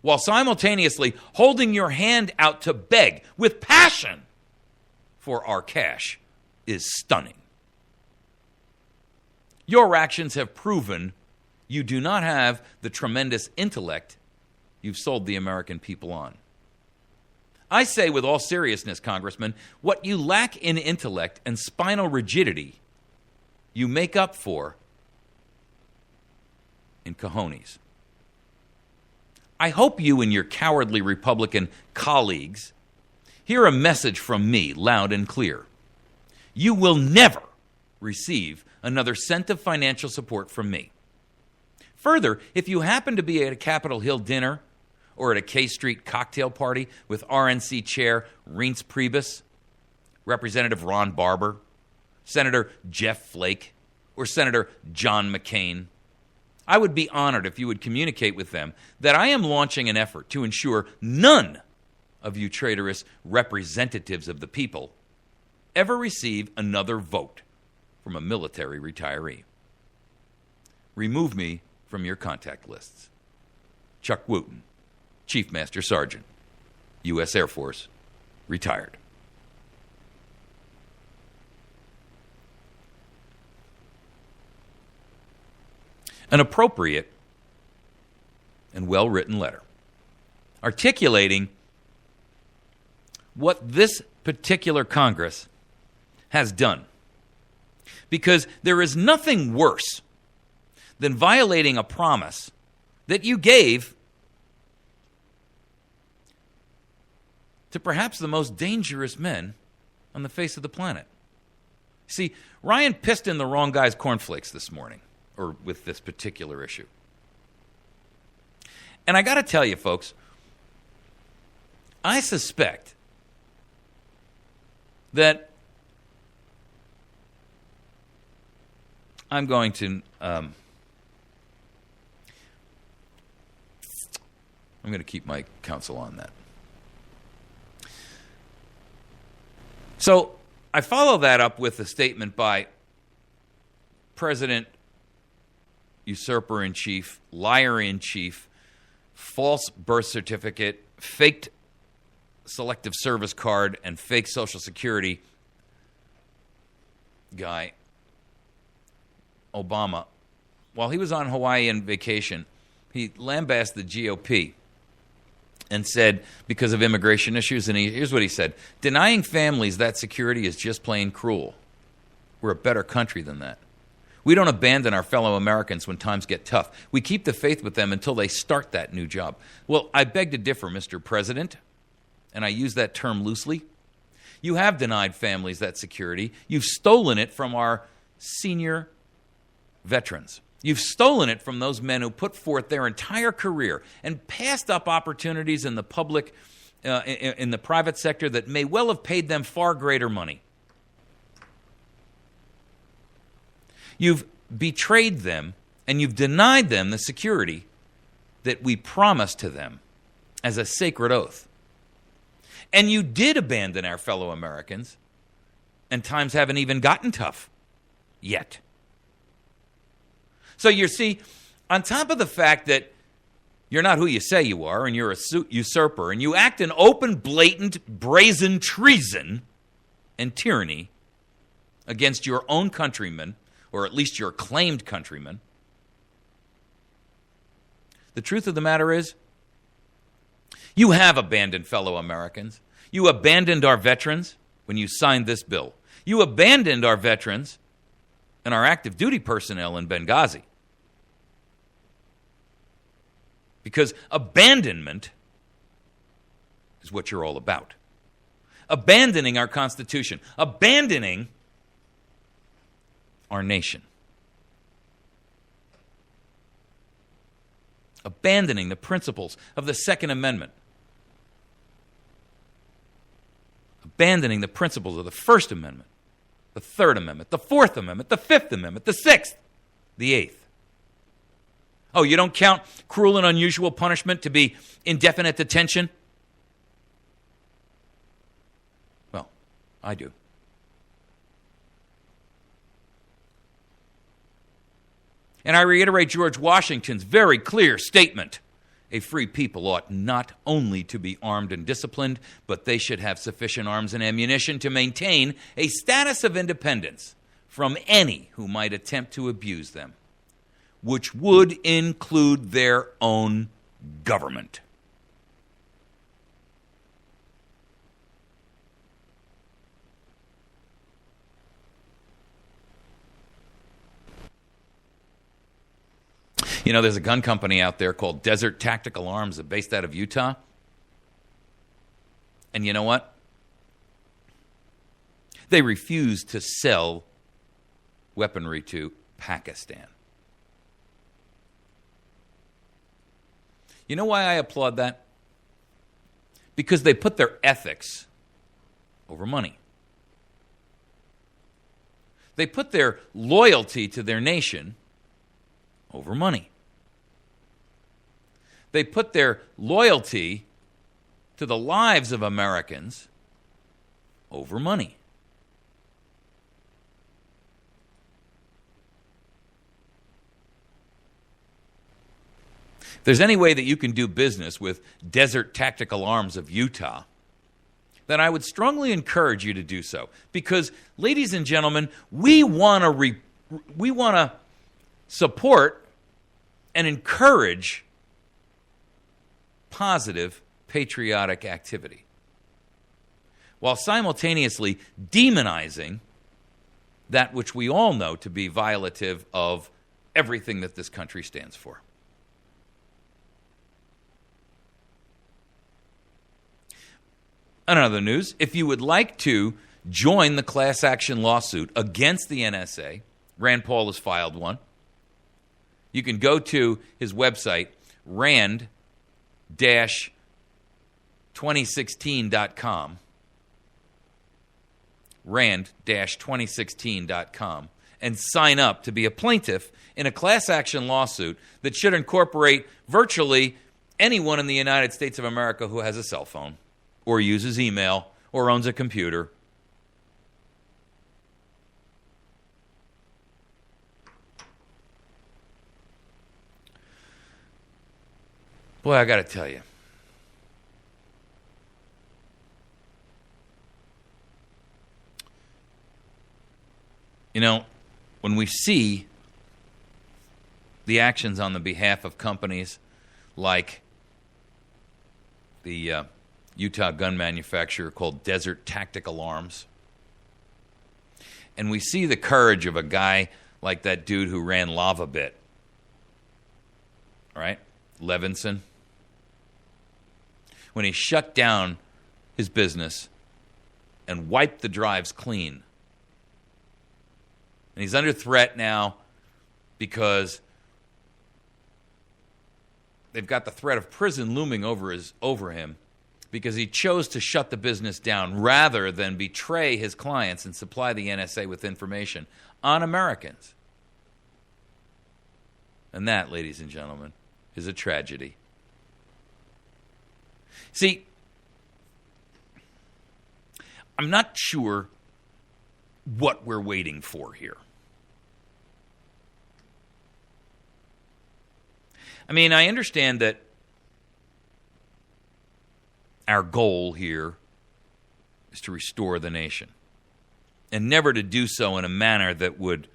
While simultaneously holding your hand out to beg with passion for our cash is stunning. Your actions have proven you do not have the tremendous intellect you've sold the American people on. I say with all seriousness, Congressman, what you lack in intellect and spinal rigidity, you make up for in cojones. I hope you and your cowardly Republican colleagues hear a message from me loud and clear. You will never receive another cent of financial support from me. Further, if you happen to be at a Capitol Hill dinner or at a K Street cocktail party with RNC Chair Reince Priebus, Representative Ron Barber, Senator Jeff Flake, or Senator John McCain, I would be honored if you would communicate with them that I am launching an effort to ensure none of you traitorous representatives of the people ever receive another vote from a military retiree. Remove me from your contact lists. Chuck Wooten, Chief Master Sergeant, U.S. Air Force, retired. An appropriate and well-written letter articulating what this particular Congress has done. Because there is nothing worse than violating a promise that you gave to perhaps the most dangerous men on the face of the planet. See, Ryan pissed in the wrong guy's cornflakes this morning, or with this particular issue. And I got to tell you, folks, I suspect that I'm going to keep my counsel on that. So I follow that up with a statement by President Usurper-in-Chief, Liar-in-Chief, false birth certificate, faked selective service card, and fake Social Security guy, Obama. While he was on Hawaii on vacation, he lambasted the GOP and said, because of immigration issues, and here's what he said: denying families that security is just plain cruel. We're a better country than that. We don't abandon our fellow Americans when times get tough. We keep the faith with them until they start that new job. Well, I beg to differ, Mr. President, and I use that term loosely. You have denied families that security. You've stolen it from our senior veterans. You've stolen it from those men who put forth their entire career and passed up opportunities in the public, in the private sector that may well have paid them far greater money. You've betrayed them, and you've denied them the security that we promised to them as a sacred oath. And you did abandon our fellow Americans, and times haven't even gotten tough yet. So you see, on top of the fact that you're not who you say you are, and you're a usurper, and you act in open, blatant, brazen treason and tyranny against your own countrymen, or at least your claimed countrymen, the truth of the matter is, you have abandoned fellow Americans. You abandoned our veterans when you signed this bill. You abandoned our veterans and our active duty personnel in Benghazi. Because abandonment is what you're all about. Abandoning our Constitution. Abandoning our nation. Abandoning the principles of the Second Amendment. Abandoning the principles of the First Amendment, the Third Amendment, the Fourth Amendment, the Fifth Amendment, the Sixth, the Eighth. Oh, you don't count cruel and unusual punishment to be indefinite detention? Well, I do. And I reiterate George Washington's very clear statement. A free people ought not only to be armed and disciplined, but they should have sufficient arms and ammunition to maintain a status of independence from any who might attempt to abuse them, which would include their own government. You know, there's a gun company out there called Desert Tactical Arms, based out of Utah. And you know what? They refuse to sell weaponry to Pakistan. You know why I applaud that? Because they put their ethics over money. They put their loyalty to their nation over money. They put their loyalty to the lives of Americans over money. If there's any way that you can do business with Desert Tactical Arms of Utah, then I would strongly encourage you to do so. Because, ladies and gentlemen, we want to support and encourage positive patriotic activity, while simultaneously demonizing that which we all know to be violative of everything that this country stands for. On other news, if you would like to join the class action lawsuit against the NSA, Rand Paul has filed one. You can go to his website, rand-2016.com, rand-2016.com, and sign up to be a plaintiff in a class action lawsuit that should incorporate virtually anyone in the United States of America who has a cell phone, or uses email, or owns a computer. Boy, I got to tell you. You know, when we see the actions on the behalf of companies like the Utah gun manufacturer called Desert Tactical Arms, and we see the courage of a guy like that dude who ran Lava Bit, right? Levinson. When he shut down his business and wiped the drives clean. And he's under threat now because they've got the threat of prison looming over him because he chose to shut the business down rather than betray his clients and supply the NSA with information on Americans. And that, ladies and gentlemen, is a tragedy. See, I'm not sure what we're waiting for here. I mean, I understand that our goal here is to restore the nation, and never to do so in a manner that would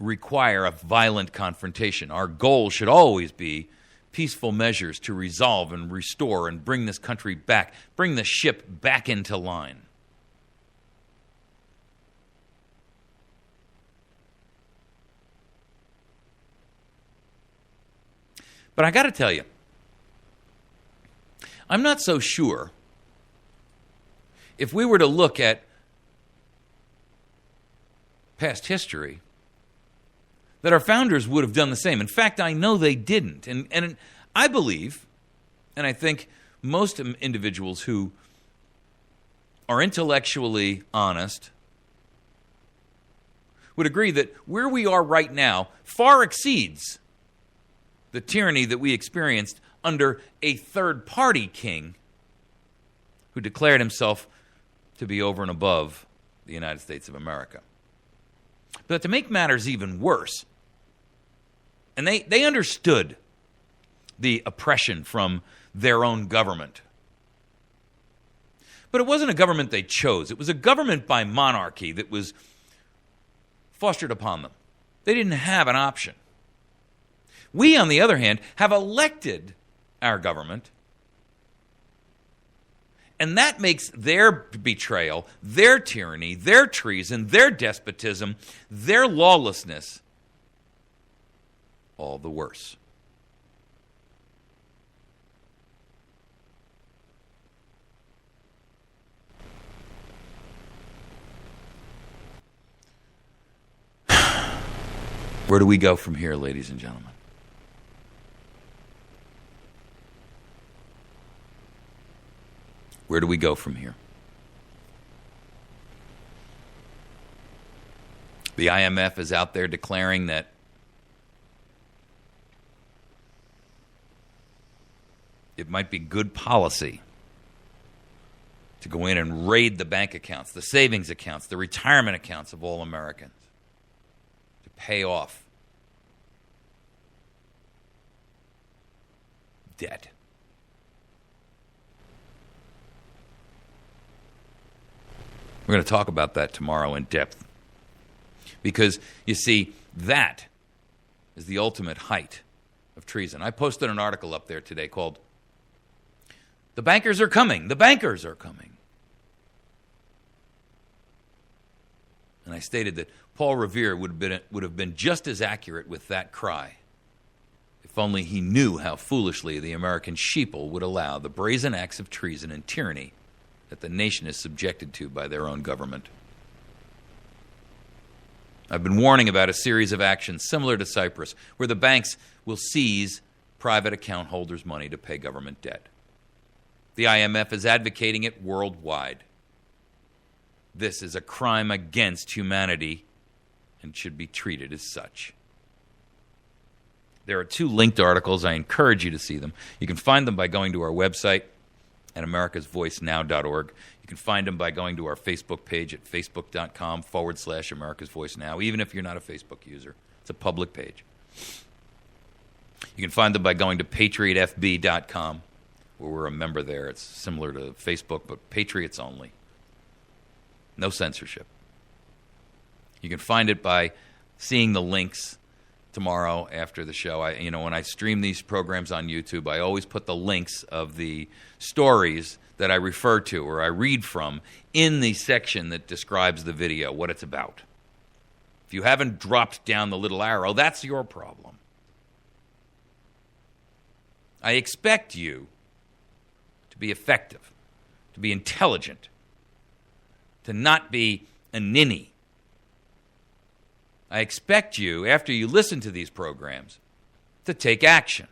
require a violent confrontation. Our goal should always be peaceful measures to resolve and restore and bring this country back, bring the ship back into line. But I got to tell you, I'm not so sure if we were to look at past history that our founders would have done the same. In fact, I know they didn't. And I believe, and I think most individuals who are intellectually honest would agree that where we are right now far exceeds the tyranny that we experienced under a third-party king who declared himself to be over and above the United States of America. But to make matters even worse, and they understood the oppression from their own government. But it wasn't a government they chose. It was a government by monarchy that was fostered upon them. They didn't have an option. We, on the other hand, have elected our government, and that makes their betrayal, their tyranny, their treason, their despotism, their lawlessness all the worse. Where do we go from here, ladies and gentlemen? Where do we go from here? The IMF is out there declaring that it might be good policy to go in and raid the bank accounts, the savings accounts, the retirement accounts of all Americans to pay off debt. We're going to talk about that tomorrow in depth. Because, you see, that is the ultimate height of treason. I posted an article up there today called, "The Bankers Are Coming. The Bankers Are Coming." And I stated that Paul Revere would have been just as accurate with that cry if only he knew how foolishly the American sheeple would allow the brazen acts of treason and tyranny that the nation is subjected to by their own government. I've been warning about a series of actions similar to Cyprus, where the banks will seize private account holders' money to pay government debt. The IMF is advocating it worldwide. This is a crime against humanity and should be treated as such. There are 2 linked articles. I encourage you to see them. You can find them by going to our website at americasvoicenow.org. You can find them by going to our Facebook page at facebook.com/AmericasVoiceNow, even if you're not a Facebook user. It's a public page. You can find them by going to patriotfb.com, where we're a member there. It's similar to Facebook, but Patriots only. No censorship. You can find it by seeing the links tomorrow after the show. When I stream these programs on YouTube, I always put the links of the stories that I refer to or I read from in the section that describes the video, what it's about. If you haven't dropped down the little arrow, that's your problem. I expect you to be effective, to be intelligent, to not be a ninny. I expect you, after you listen to these programs, to take action.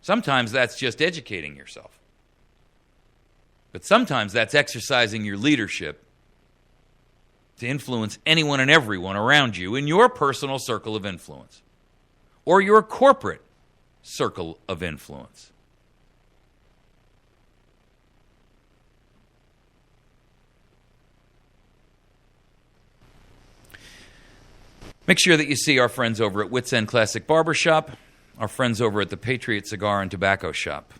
Sometimes that's just educating yourself. But sometimes that's exercising your leadership to influence anyone and everyone around you in your personal circle of influence or your corporate circle of influence. Make sure that you see our friends over at Wits End Classic Barbershop, our friends over at the Patriot Cigar and Tobacco Shop.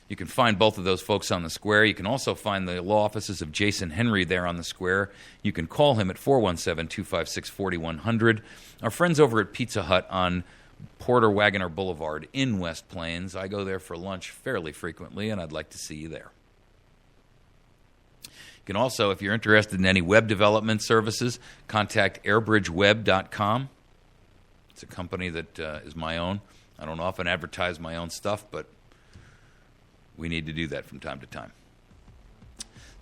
You can find both of those folks on the square. You can also find the law offices of Jason Henry there on the square. You can call him at 417-256-4100. Our friends over at Pizza Hut on Porter Wagoner Boulevard in West Plains. I go there for lunch fairly frequently, and I'd like to see you there. You can also, if you're interested in any web development services, contact airbridgeweb.com. It's a company that is my own. I don't often advertise my own stuff, but we need to do that from time to time.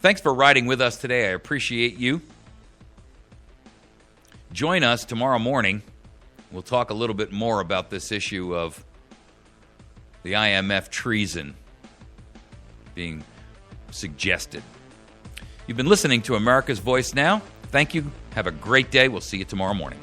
Thanks for riding with us today. I appreciate you. Join us tomorrow morning. We'll talk a little bit more about this issue of the IMF treason being suggested. You've been listening to America's Voice Now. Thank you. Have a great day. We'll see you tomorrow morning.